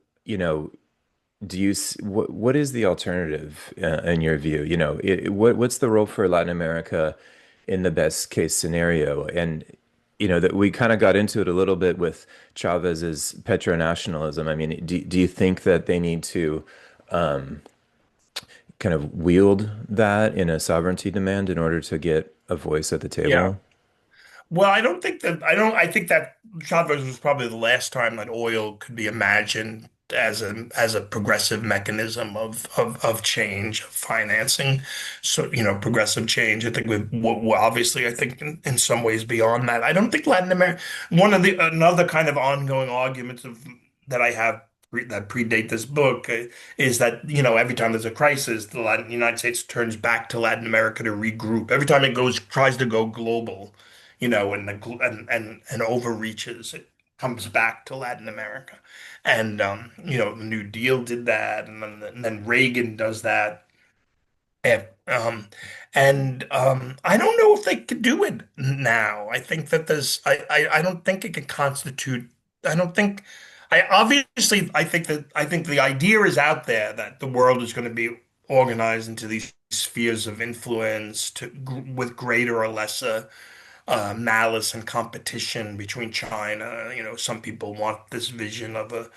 what is the alternative in your view? What's the role for Latin America in the best case scenario? And that we kind of got into it a little bit with Chavez's petronationalism. I mean, do you think that they need to kind of wield that in a sovereignty demand in order to get a voice at the yeah. table? Well, I don't think that I don't. I think that Chavez was probably the last time that oil could be imagined as a progressive mechanism of change, of financing. So, progressive change. I think obviously, I think in some ways beyond that. I don't think Latin America. One of the another kind of ongoing arguments that I have that predate this book is that every time there's a crisis, United States turns back to Latin America to regroup. Every time it tries to go global, and overreaches, it comes back to Latin America. And the New Deal did that, and then Reagan does that. And, I don't know if they could do it now. I think that I don't think it can constitute. I don't think. I think the idea is out there that the world is going to be organized into these spheres of influence with greater or lesser malice and competition between China. Some people want this vision of a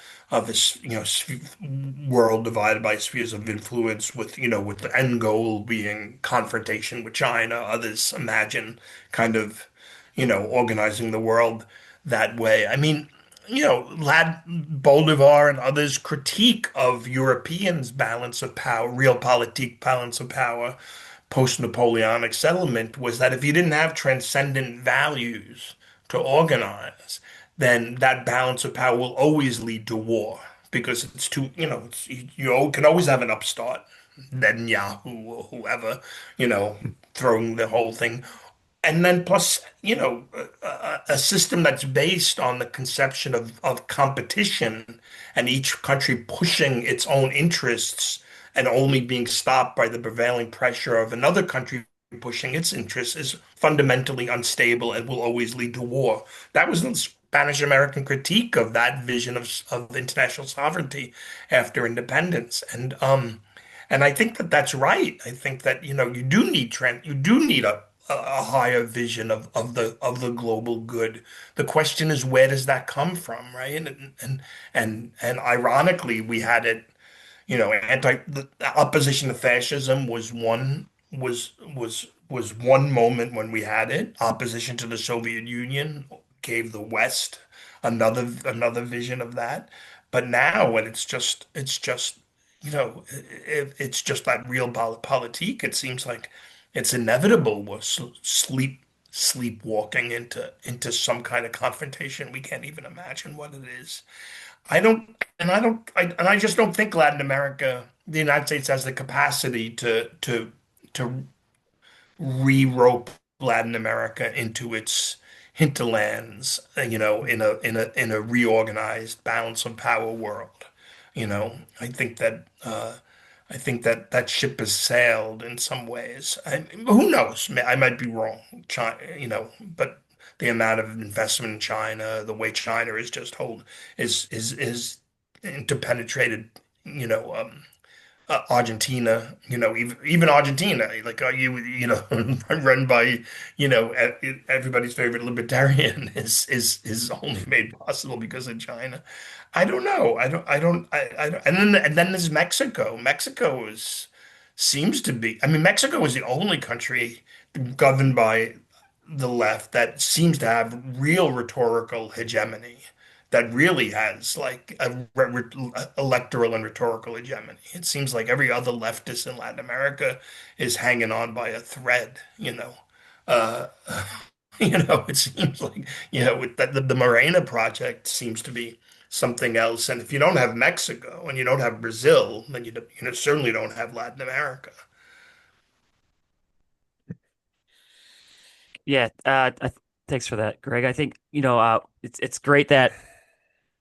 world divided by spheres of influence with the end goal being confrontation with China. Others imagine kind of, organizing the world that way. I mean, Lad Bolivar and others' critique of Europeans' balance of power, realpolitik balance of power, post-Napoleonic settlement was that if you didn't have transcendent values to organize, then that balance of power will always lead to war because it's too, you can always have an upstart, Netanyahu or whoever, throwing the whole thing. and then plus, a system that's based on the conception of competition and each country pushing its own interests and only being stopped by the prevailing pressure of another country pushing its interests is fundamentally unstable and will always lead to war. That was the Spanish American critique of that vision of international sovereignty after independence. And I think that that's right. I think that, you do need a higher vision of the global good. The question is, where does that come from, right? And ironically, we had it, the opposition to fascism was one moment when we had it. Opposition to the Soviet Union gave the West another vision of that. But now, when it's just it's just that real politique. It seems like it's inevitable we're sleepwalking into some kind of confrontation. We can't even imagine what it is. I just don't think Latin America, the United States, has the capacity to re-rope Latin America into its hinterlands, in a reorganized balance of power world. I think that that ship has sailed in some ways. Who knows? I might be wrong. China, but the amount of investment in China, the way China is just hold is interpenetrated, you know, um, Argentina, even Argentina, like run by, everybody's favorite libertarian is only made possible because of China. I don't know. And then there's Mexico. Seems to be. I mean, Mexico is the only country governed by the left that seems to have real rhetorical hegemony, that really has like a electoral and rhetorical hegemony. It seems like every other leftist in Latin America is hanging on by a thread, you know. Uh, it seems like, with the Morena project seems to be something else. And if you don't have Mexico and you don't have Brazil, then you certainly don't have Latin America. Yeah, thanks for that, Greg. I think, it's great that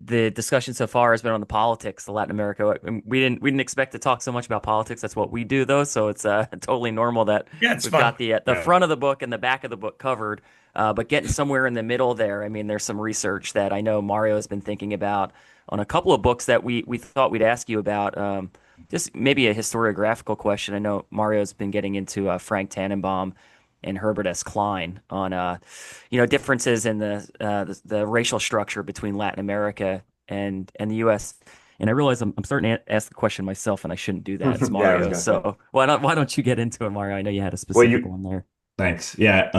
the discussion so far has been on the politics of Latin America. And we didn't expect to talk so much about politics. That's what we do, though. So it's totally normal that Yeah, it's we've got fun. the Yeah. front of the book and the back of the book covered. But getting somewhere in the middle there, I mean, there's some research that I know Mario has been thinking about on a couple of books that we thought we'd ask you about. Just maybe a historiographical question. I know Mario's been getting into Frank Tannenbaum and Herbert S. Klein on differences in the racial structure between Latin America and the U.S. And I realize I'm starting to ask the question myself, and I shouldn't do that. It's Yeah, I was Mario. gonna say. So why don't you get into it, Mario? I know you had a Well, specific one there. thanks. Yeah.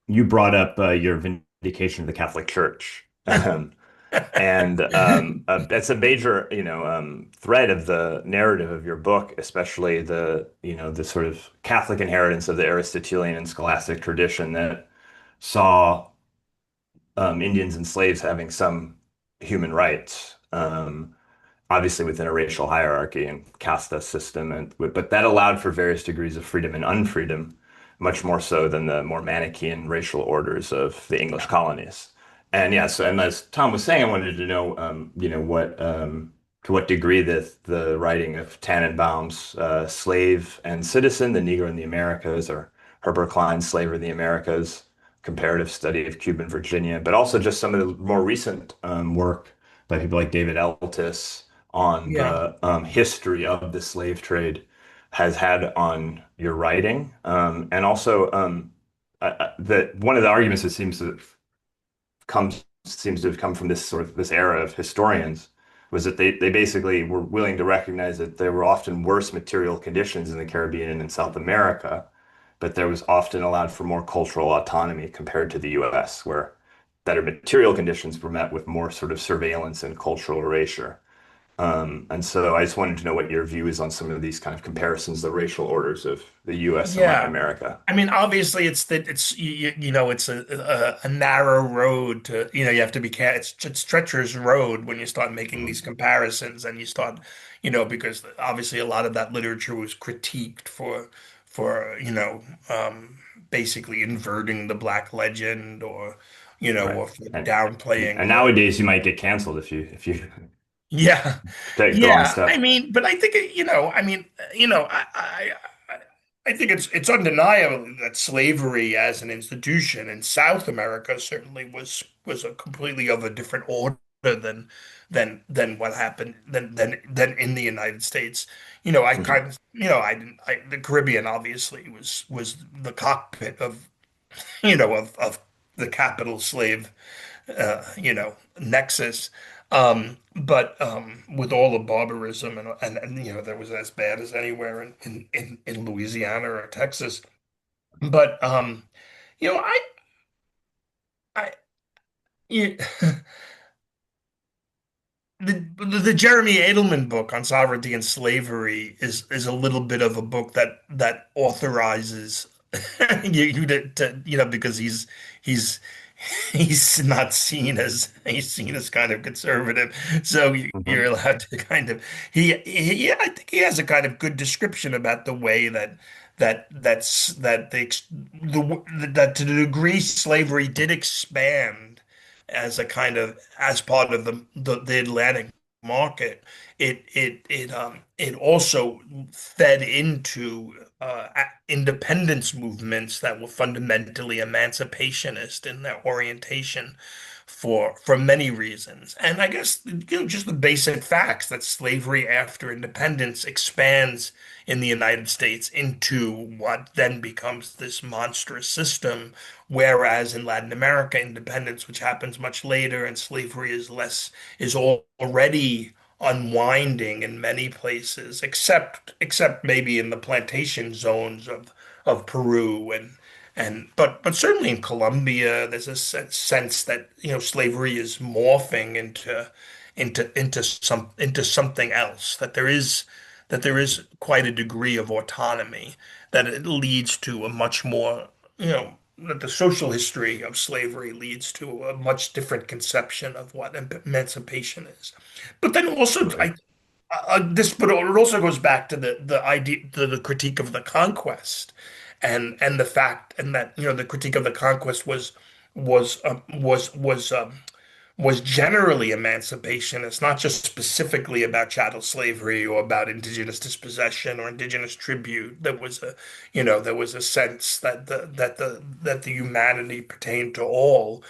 You brought up your vindication of the Catholic Church. And that's a major, thread of the narrative of your book, especially the sort of Catholic inheritance of the Aristotelian and scholastic tradition that saw Indians and slaves having some human rights, obviously within a racial hierarchy and casta system, but that allowed for various degrees of freedom and unfreedom, much more so than the more Manichaean racial orders of the English colonies. And yeah, so and as Tom was saying, I wanted to know, what to what degree the writing of Tannenbaum's Slave and Citizen, The Negro in the Americas, or Herbert Klein's Slave in the Americas, comparative study of Cuban Virginia, but also just some of the more recent work by people like David Eltis on Yeah. the history of the slave trade has had on your writing, and also that one of the arguments that seems to have come from this sort of this era of historians was that they basically were willing to recognize that there were often worse material conditions in the Caribbean and in South America, but there was often allowed for more cultural autonomy compared to the US, where better material conditions were met with more sort of surveillance and cultural erasure. And so I just wanted to know what your view is on some of these kind of comparisons, the racial orders of the US and Latin Yeah. America. I mean, obviously, it's a narrow road to, you have to be careful. It's treacherous road when you start making these comparisons, and you start, because obviously a lot of that literature was critiqued for basically inverting the black legend, or Right. or for And, downplaying and the. nowadays you might get canceled if you Yeah, go on yeah. I stuff. mean, but I think I mean, I think it's undeniable that slavery as an institution in South America certainly was a completely of a different order than what happened than in the United States. I Mhm. kind of I didn't the Caribbean obviously was the cockpit of of the capital slave nexus. But with all the barbarism and that was as bad as anywhere in Louisiana or Texas. But you know, I you, the Jeremy Edelman book on sovereignty and slavery is a little bit of a book that authorizes you because he's he's seen as kind of conservative, so you're Mhm. allowed to kind of yeah, I think he has a kind of good description about the way that that to the degree slavery did expand as a kind of as part of the Atlantic market, it also fed into independence movements that were fundamentally emancipationist in their orientation for many reasons. And I guess just the basic facts that slavery after independence expands in the United States into what then becomes this monstrous system, whereas in Latin America, independence, which happens much later, and slavery is already unwinding in many places, except maybe in the plantation zones of Peru but certainly in Colombia, there's a sense that slavery is morphing into something else. That there is quite a degree of autonomy. That it leads to a much more that the social history of slavery leads to a much different conception of what emancipation is. But then also, Right. but it also goes back to the idea, to the critique of the conquest, and the fact, and that the critique of the conquest was um, was was um, was generally emancipation. It's not just specifically about chattel slavery or about indigenous dispossession or indigenous tribute. There was a sense that the humanity pertained to all,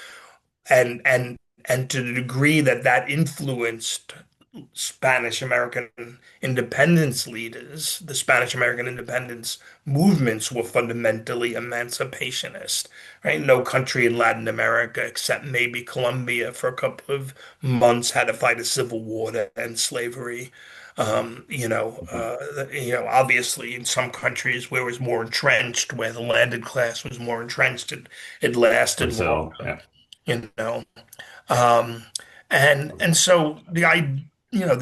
and to the degree that influenced Spanish American independence leaders, the Spanish American independence movements were fundamentally emancipationist, right? No country in Latin America, except maybe Colombia, for a couple of months had to fight a civil war to end slavery. Mhm. Obviously, in some countries where it was more entrenched, where the landed class was more entrenched, it lasted Brazil, longer. yeah. You know, um, and so the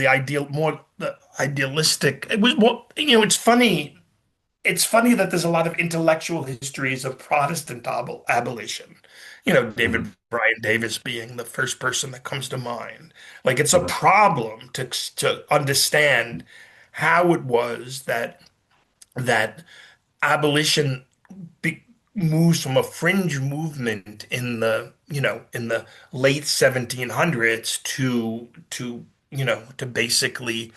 ideal, more the idealistic. It was more. It's funny that there's a lot of intellectual histories of Protestant abolition. David Mhm. Bryan Davis being the first person that comes to mind. Like it's a Mhm. problem to understand how it was that abolition be, moves from a fringe movement in the late 1700s to basically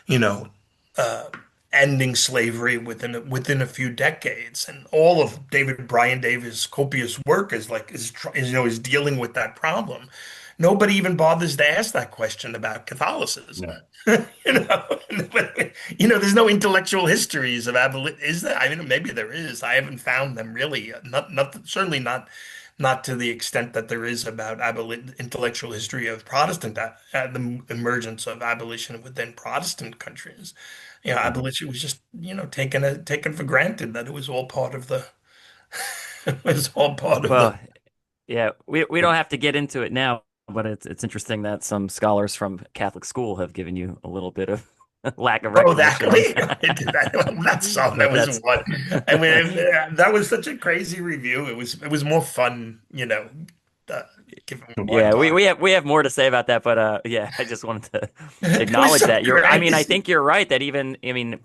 you know uh, ending slavery within a few decades. And all of David Bryan Davis' copious work is dealing with that problem. Nobody even bothers to ask that question about Catholicism. Yeah. you know, there's no intellectual histories of abolition. Is there? I mean, maybe there is. I haven't found them really. Not certainly not to the extent that there is about intellectual history of the emergence of abolition within Protestant countries. Mhm. Abolition was just taken for granted that it was all part of the it was all part of the. Well, yeah, we don't have to get into it now, but it's interesting that some scholars from Catholic school have given you a little bit of lack of Oh, that recognition on I did that. That's some. That but was that's one. I mean, that was such a crazy review. It was more fun, uh, given what I'm yeah, we talking. we have more to say about that, but yeah, I just wanted to It was acknowledge so that. I mean, I crazy. think you're right that even I mean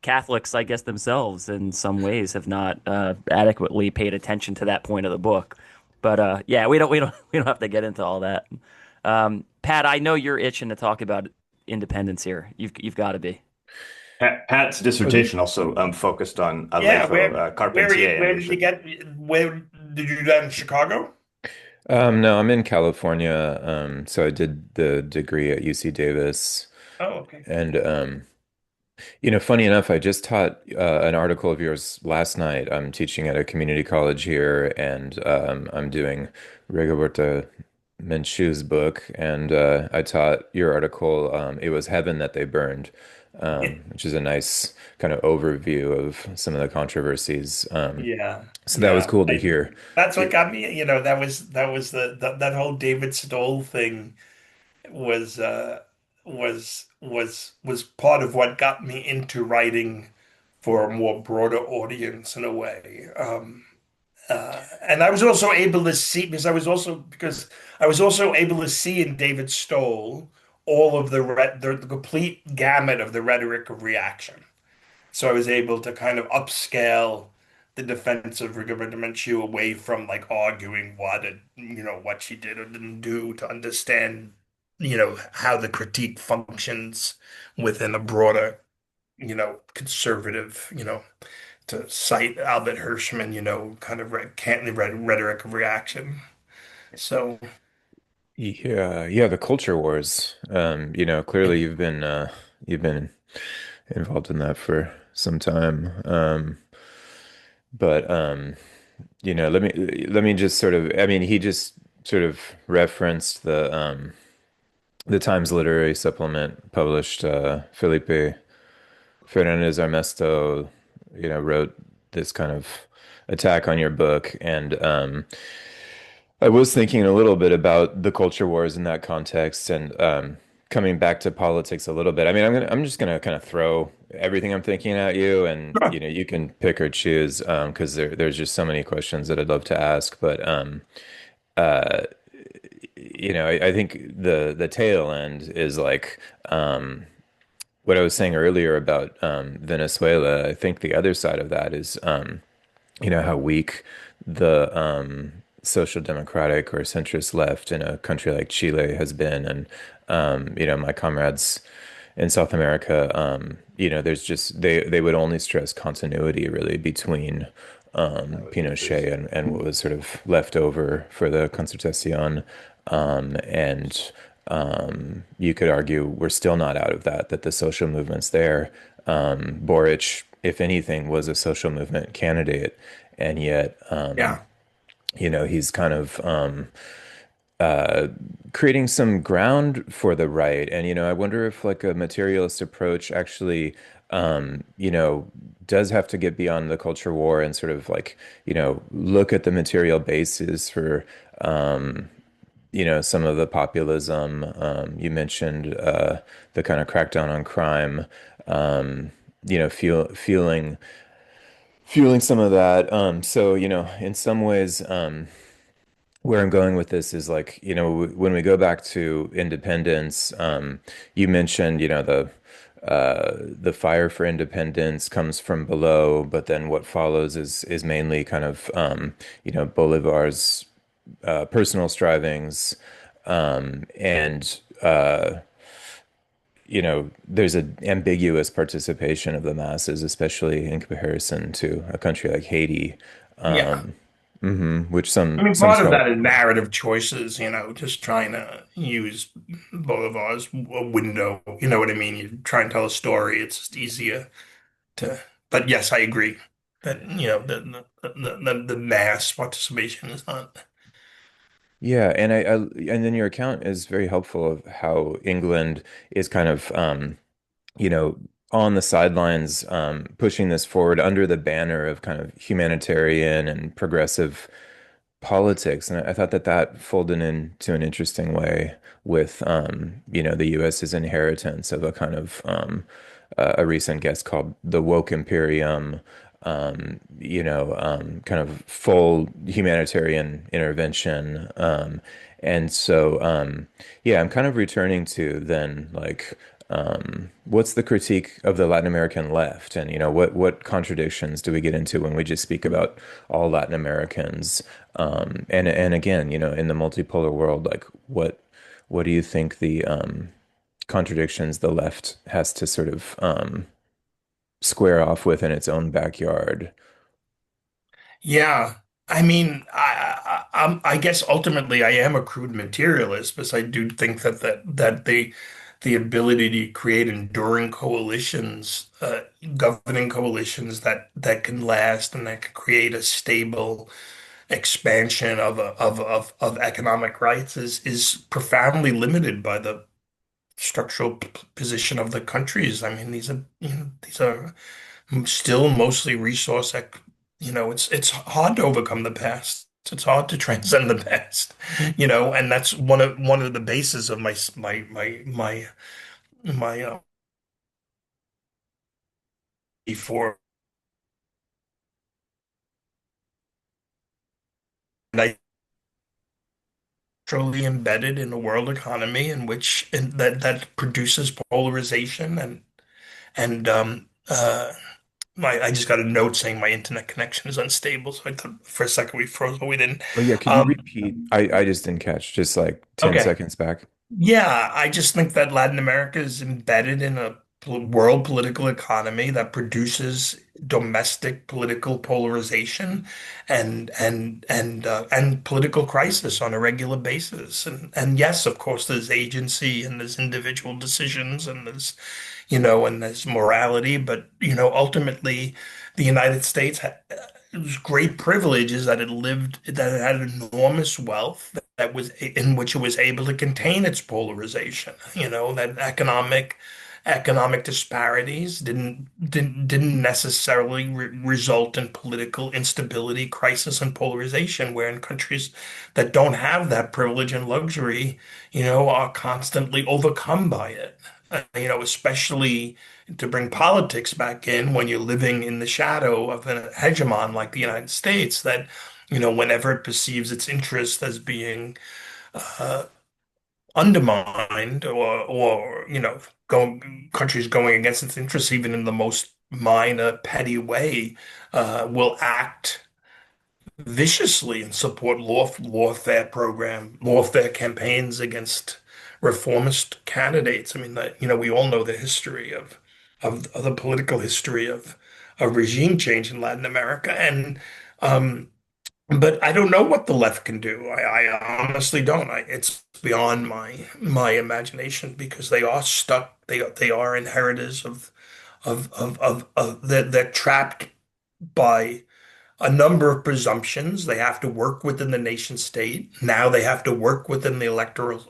Catholics, I guess themselves, in some ways, have not adequately paid attention to that point of the book. But yeah, we don't have to get into all that. Pat, I know you're itching to talk about independence here. You've got to be. Pat's Okay. dissertation also focused on Yeah, Alejo Carpentier, where did you get where did you do that in Chicago? No, I'm in California. So I did the degree at UC Davis, Oh, okay. and funny enough, I just taught an article of yours last night. I'm teaching at a community college here, and I'm doing Rigoberta Menchu's book, and I taught your article. It was Heaven That They Burned, which is a nice kind of overview of some of the controversies. Yeah, So that was yeah. cool to hear. That's what It, got me. That was that whole David Stoll thing was was part of what got me into writing for a more broader audience in a way. And I was also able to see because I was also able to see in David Stoll all of the complete gamut of the rhetoric of reaction. So I was able to kind of upscale the defense of Rigoberta Menchú away from like arguing what she did or didn't do to understand, how the critique functions within a broader, conservative, to cite Albert Hirschman, kind of rhetoric of reaction. So yeah, yeah, the culture wars. Clearly you've been involved in that for some time. But let me just sort of, I mean, he just sort of referenced the Times literary supplement published Felipe Fernandez Armesto, wrote this kind of attack on your book, and I was thinking a little bit about the culture wars in that context, and coming back to politics a little bit. I mean, I'm just gonna kind of throw everything I'm thinking at you, and you can pick or choose, because there's just so many questions that I'd love to ask. But uh, I think the tail end is like what I was saying earlier about Venezuela. I think the other side of that is how weak the social democratic or centrist left in a country like Chile has been, and my comrades in South America, there's just they would only stress continuity really between Pinochet and what was sort of left over for the Concertación, and you could argue we're still not out of that the social movement's there. Boric, if anything, was a social movement candidate, and yet yeah, he's kind of creating some ground for the right. And I wonder if like a materialist approach actually does have to get beyond the culture war and sort of like look at the material basis for some of the populism. You mentioned the kind of crackdown on crime. Feeling some of that. So, in some ways, where I'm going with this is like, when we go back to independence, you mentioned, the fire for independence comes from below, but then what follows is mainly kind of, Bolivar's personal strivings, and there's an ambiguous participation of the masses, especially in comparison to a country like Haiti, yeah. which I some mean, some part of scholars. that is narrative choices, just trying to use Bolivar's a window. You know what I mean? You try and tell a story. It's just easier to. But yes, I agree that the mass participation is not. Yeah, and then your account is very helpful of how England is kind of you know, on the sidelines, pushing this forward under the banner of kind of humanitarian and progressive politics. And I thought that folded into an interesting way with, the US's inheritance of a kind of a recent guest called the woke imperium, kind of full humanitarian intervention. And so, yeah, I'm kind of returning to then like What's the critique of the Latin American left? And, what contradictions do we get into when we just speak about all Latin Americans? And again, in the multipolar world, like what do you think the contradictions the left has to sort of square off with in its own backyard? Yeah. I mean, I guess ultimately I am a crude materialist, because I do think that the ability to create enduring coalitions, governing coalitions that can last and that can create a stable expansion of economic rights is profoundly limited by the structural position of the countries. I mean, these are still mostly it's hard to overcome the past. It's hard to transcend the past, and that's one of the bases of my before. And I truly embedded in a world economy in which that produces polarization and I just got a note saying my internet connection is unstable, so I thought for a second we froze, but we didn't. Oh yeah, could you Um, repeat? I just didn't catch, just like 10 okay. seconds back. Yeah, I just think that Latin America is embedded in a world political economy that produces domestic political polarization and political crisis on a regular basis. And yes, of course, there's agency and there's individual decisions and there's morality, but ultimately, the United States had it was great privilege is that it had enormous wealth that was in which it was able to contain its polarization. That economic disparities didn't necessarily result in political instability, crisis, and polarization, where in countries that don't have that privilege and luxury, are constantly overcome by it. Especially to bring politics back in when you're living in the shadow of an hegemon like the United States, that, whenever it perceives its interest as being uh, undermined or countries going against its interests, even in the most minor, petty way, will act viciously and support lawfare campaigns against reformist candidates. I mean, we all know the history of the political history of regime change in Latin America, and um, but I don't know what the left can do. I honestly don't. It's beyond my imagination, because they are stuck. They are inheritors of they're trapped by a number of presumptions. They have to work within the nation state. Now they have to work within electoral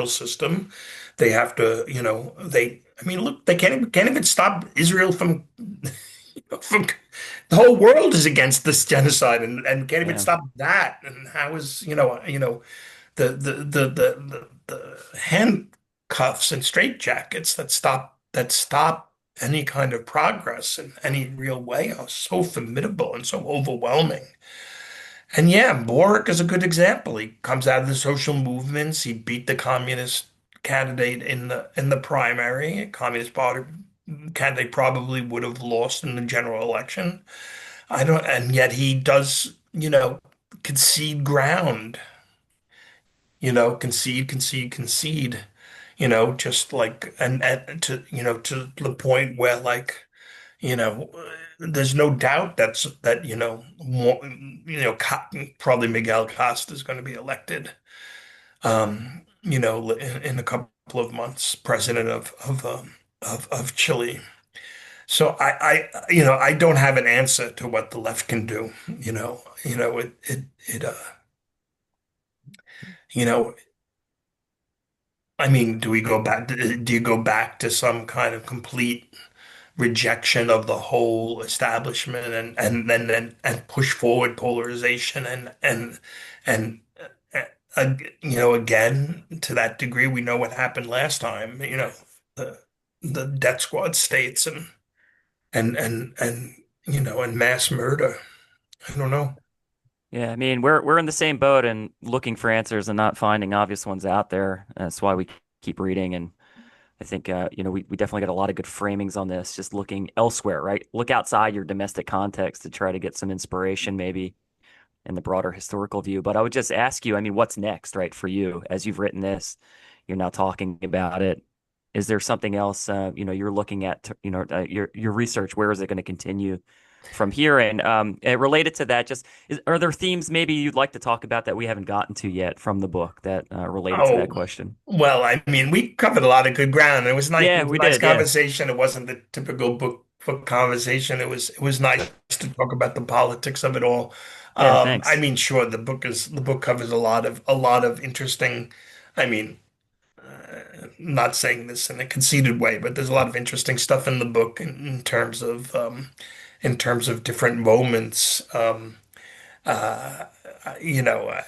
system. They have to, I mean, look, they can't even stop Israel from the whole world is against this genocide, and can't even Yeah. stop that. And how is, the handcuffs and straitjackets that stop any kind of progress in any real way are so formidable and so overwhelming. And yeah, Boric is a good example. He comes out of the social movements. He beat the communist candidate in the primary. Communist Party candidate probably would have lost in the general election. I don't, and yet he does, concede ground, concede, just like, and to the point where, like, there's no doubt probably Miguel Costa is going to be elected, in a couple of months, president of Chile. So I don't have an answer to what the left can do. You know, I mean, do you go back to some kind of complete rejection of the whole establishment, and push forward polarization and again, to that degree, we know what happened last time, the death squad states and mass murder. I don't know. Yeah, I mean, we're in the same boat and looking for answers and not finding obvious ones out there. That's why we keep reading. And I think we definitely got a lot of good framings on this, just looking elsewhere, right? Look outside your domestic context to try to get some inspiration maybe in the broader historical view. But I would just ask you, I mean, what's next, right, for you as you've written this? You're now talking about it. Is there something else, you're looking at, your research? Where is it going to continue from here? And related to that, are there themes maybe you'd like to talk about that we haven't gotten to yet from the book that related to that Oh, question? well, I mean, we covered a lot of good ground. It Yeah, was a we nice did. Yeah. conversation. It wasn't the typical book conversation. It was nice to talk about the politics of it all. Yeah. I Thanks. mean, sure, the book covers a lot of interesting. I mean, not saying this in a conceited way, but there's a lot of interesting stuff in the book in terms of different moments.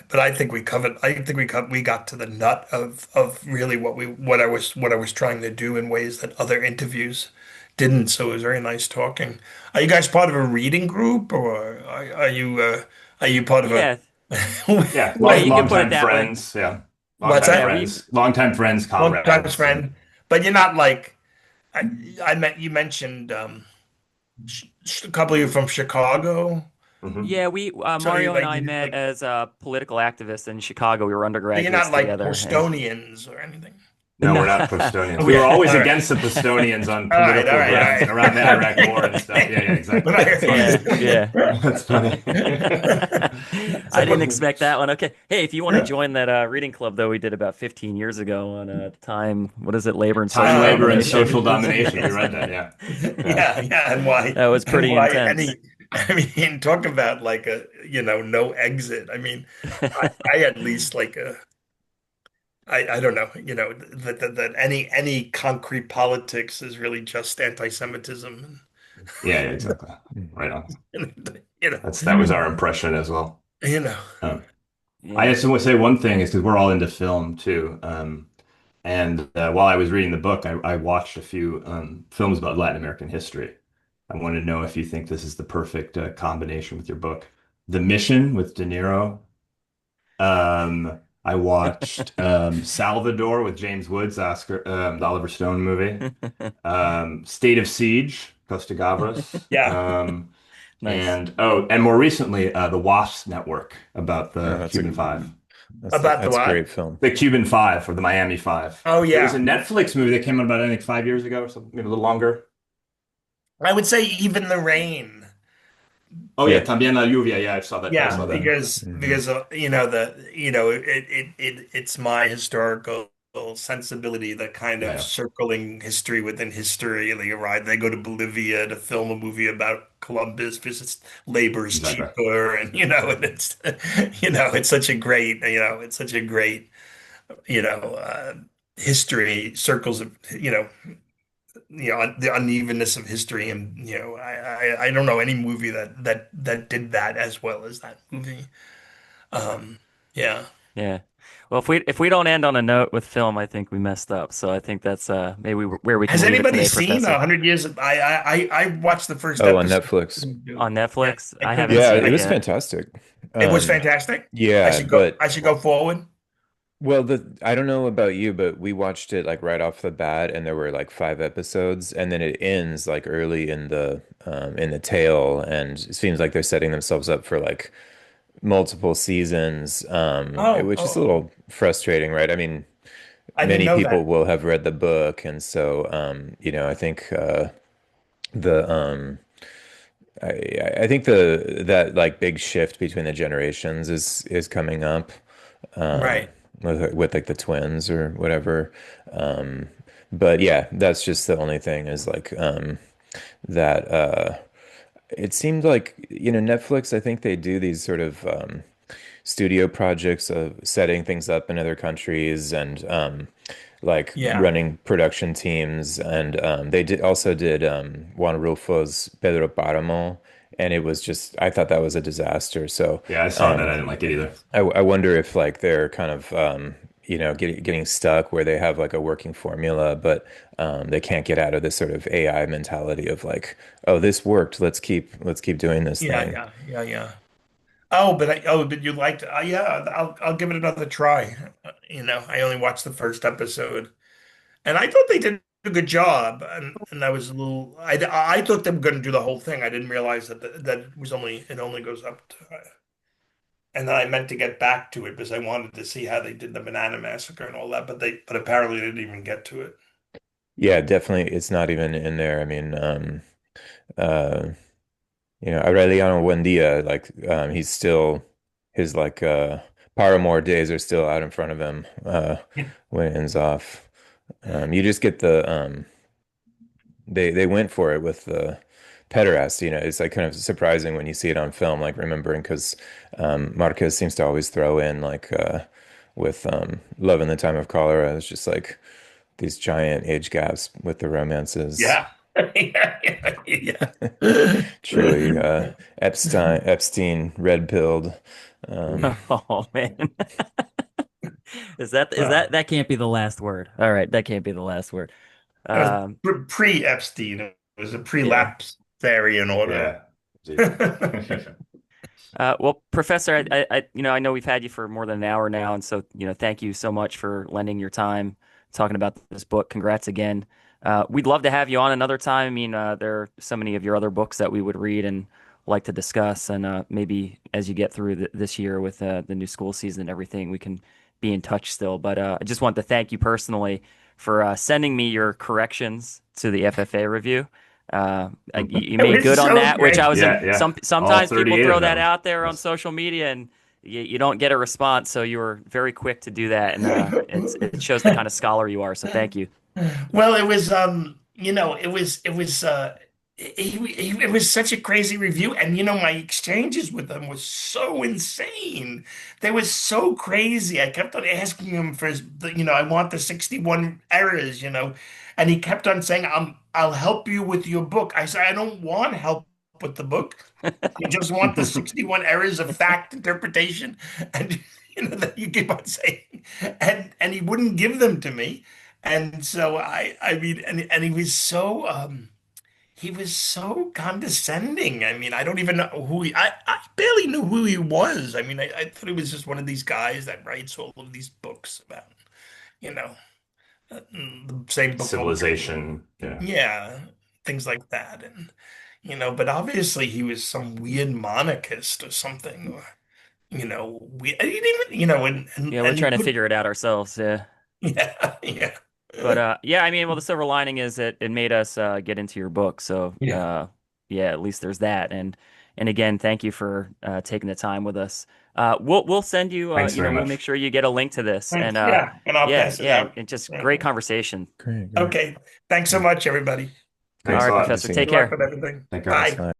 But I think we covered. I think we got to the nut of really what I was trying to do in ways that other interviews didn't. So it was very nice talking. Are you guys part of a reading group, or are you part of a Yeah. Yeah, Yeah. wait, You could put it longtime that way. friends. Yeah, what's Yeah. We've longtime friends, one times comrades. friend? But you're not like I met. You mentioned a couple of you from Chicago. Mhm. Yeah, we So you Mario and like I you met like as political activists in Chicago. We were so you're undergraduates not like together, and Postonians or anything. No, no, we're not Postonians. We were Okay, always all right. against the Postonians on All right, all political right, all grounds right. around the Iraq War and stuff. Yeah, yeah, Okay. When exactly. I That's heard funny. yeah, yeah. Postonian. That's funny. I didn't expect that one. Okay, hey, if you want to join that reading club, though, we did about 15 years ago on time. What is it? Labor and Time, social Oh, labor, and okay. domination. social domination. We read that. Yeah, yeah, Yeah, yeah, and why That was and pretty why intense. I mean talk about like no exit. I mean I at least like I don't know, that any concrete politics is really just anti-Semitism. yeah, yeah, exactly. Right on. You know, That was our impression as well. you know. Um, I Yeah. just want to say one thing is because we're all into film too. And while I was reading the book, I watched a few films about Latin American history. I wanted to know if you think this is the perfect combination with your book. The Mission with De Niro. I watched Salvador with James Woods, the Oliver Stone movie. State of Siege, Costa Gavras. Yeah, Nice. And more recently, The Wasp Network about Oh, the Cuban Five. about the that's a what? great film. The Cuban Five or the Miami Five. Oh There was yeah. a Netflix movie that came out about, I think, 5 years ago or something, maybe a little longer. I would say even the rain. Oh yeah, Yeah. También la lluvia. Yeah, I saw that. I Yeah, saw that. because Hmm. because it's my historical sensibility that kind Yeah, of yeah, circling history within history. They arrive, they go to Bolivia to film a movie about Columbus because labor is exactly. cheaper, and and it's such a great you know uh, history circles of the unevenness of history, and I don't know any movie that did that as well as that movie. Um, yeah. Yeah. Well, if we don't end on a note with film, I think we messed up. So I think that's maybe where we can Has leave it anybody today, seen Professor. 100 Years I watched the first Oh, on episode. Netflix. Couldn't do it. On Yeah, Netflix. I I couldn't. haven't Yeah, seen it it I, was yet. fantastic. it was Um, fantastic. I yeah, should go. but I should go forward. well, the I don't know about you, but we watched it like right off the bat, and there were like 5 episodes, and then it ends like early in the tail, and it seems like they're setting themselves up for like multiple seasons, Oh, which is a little frustrating, right? I mean, I didn't many know people that. will have read the book, and so I think the I think that like big shift between the generations is coming up, um, Right. with like the twins or whatever. Um, but yeah, that's just the only thing is like that it seemed like Netflix. I think they do these sort of studio projects of setting things up in other countries and like Yeah. running production teams. And they did Juan Rulfo's Pedro Páramo, and it was just I thought that was a disaster. So Yeah, I saw that. um, I didn't like it either. I wonder if like they're kind of getting stuck where they have like a working formula, but they can't get out of this sort of AI mentality of like, oh, this worked. Let's keep doing this Yeah. thing. Yeah. Yeah. Yeah. Oh, but you liked. Yeah. I'll give it another try. I only watched the first episode. And I thought they did a good job, and I was a little. I thought they were going to do the whole thing. I didn't realize that it only goes up to. And then I meant to get back to it because I wanted to see how they did the Banana Massacre and all that, but apparently they didn't even get to it. Yeah, definitely. It's not even in there. I mean, uh, Aureliano Buendia, like, he's still his like Paramore days are still out in front of him when it ends off. You just get they went for it with the pederast. It's like kind of surprising when you see it on film, like remembering because Marquez seems to always throw in like with Love in the Time of Cholera. It's just like these giant age gaps with the romances. Yeah. Yeah. Truly, Epstein red pilled. Um, Oh man. Well, That can't be the last word. All right, that can't be the last word. it was Um, pre-Epstein. It was a yeah. pre-lapse theory in order. Yeah. Indeed. Well, Professor, I know we've had you for more than an hour now, and so, thank you so much for lending your time talking about this book. Congrats again. We'd love to have you on another time. I mean, there are so many of your other books that we would read and like to discuss, and maybe as you get through this year with the new school season and everything, we can be in touch still. But I just want to thank you personally for sending me your corrections to the FFA review. You It made was good on so that, which I great. was Yeah, yeah. All sometimes people 38 throw of that them. out there on Yes. social media and you don't get a response. So you were very quick to do that, and it shows the kind of scholar you are. So thank you. Well, it was it was such a crazy review, and my exchanges with them was so insane. They were so crazy. I kept on asking him for I want the 61 errors, and he kept on saying, I'll help you with your book. I said, I don't want help with the book. I just want the 61 errors of fact interpretation, and that you keep on saying, and he wouldn't give them to me. And so I mean, and he was so condescending. I mean, I don't even know I barely knew who he was. I mean, I thought he was just one of these guys that writes all of these books about, you know, the same book over again. Civilization. Yeah. Yeah, things like that. And, but obviously he was some weird monarchist or something, or, we, he didn't even, Yeah, we're and he trying to put, figure it out ourselves. Yeah. yeah, yeah. But yeah, I mean, well, the silver lining is that it made us get into your book. So Yeah. yeah, at least there's that. And again, thank you for taking the time with us. We'll send you. Thanks very We'll make much. sure you get a link to this. And Thanks. Yeah, and I'll yeah, pass it yeah, out. and just Yeah. great conversation. great, great. Okay. Thanks so Yeah. much, everybody. All Thanks a right, lot. Good to Professor, see take Good you. luck care. with everything. Take care. Bye. Bye.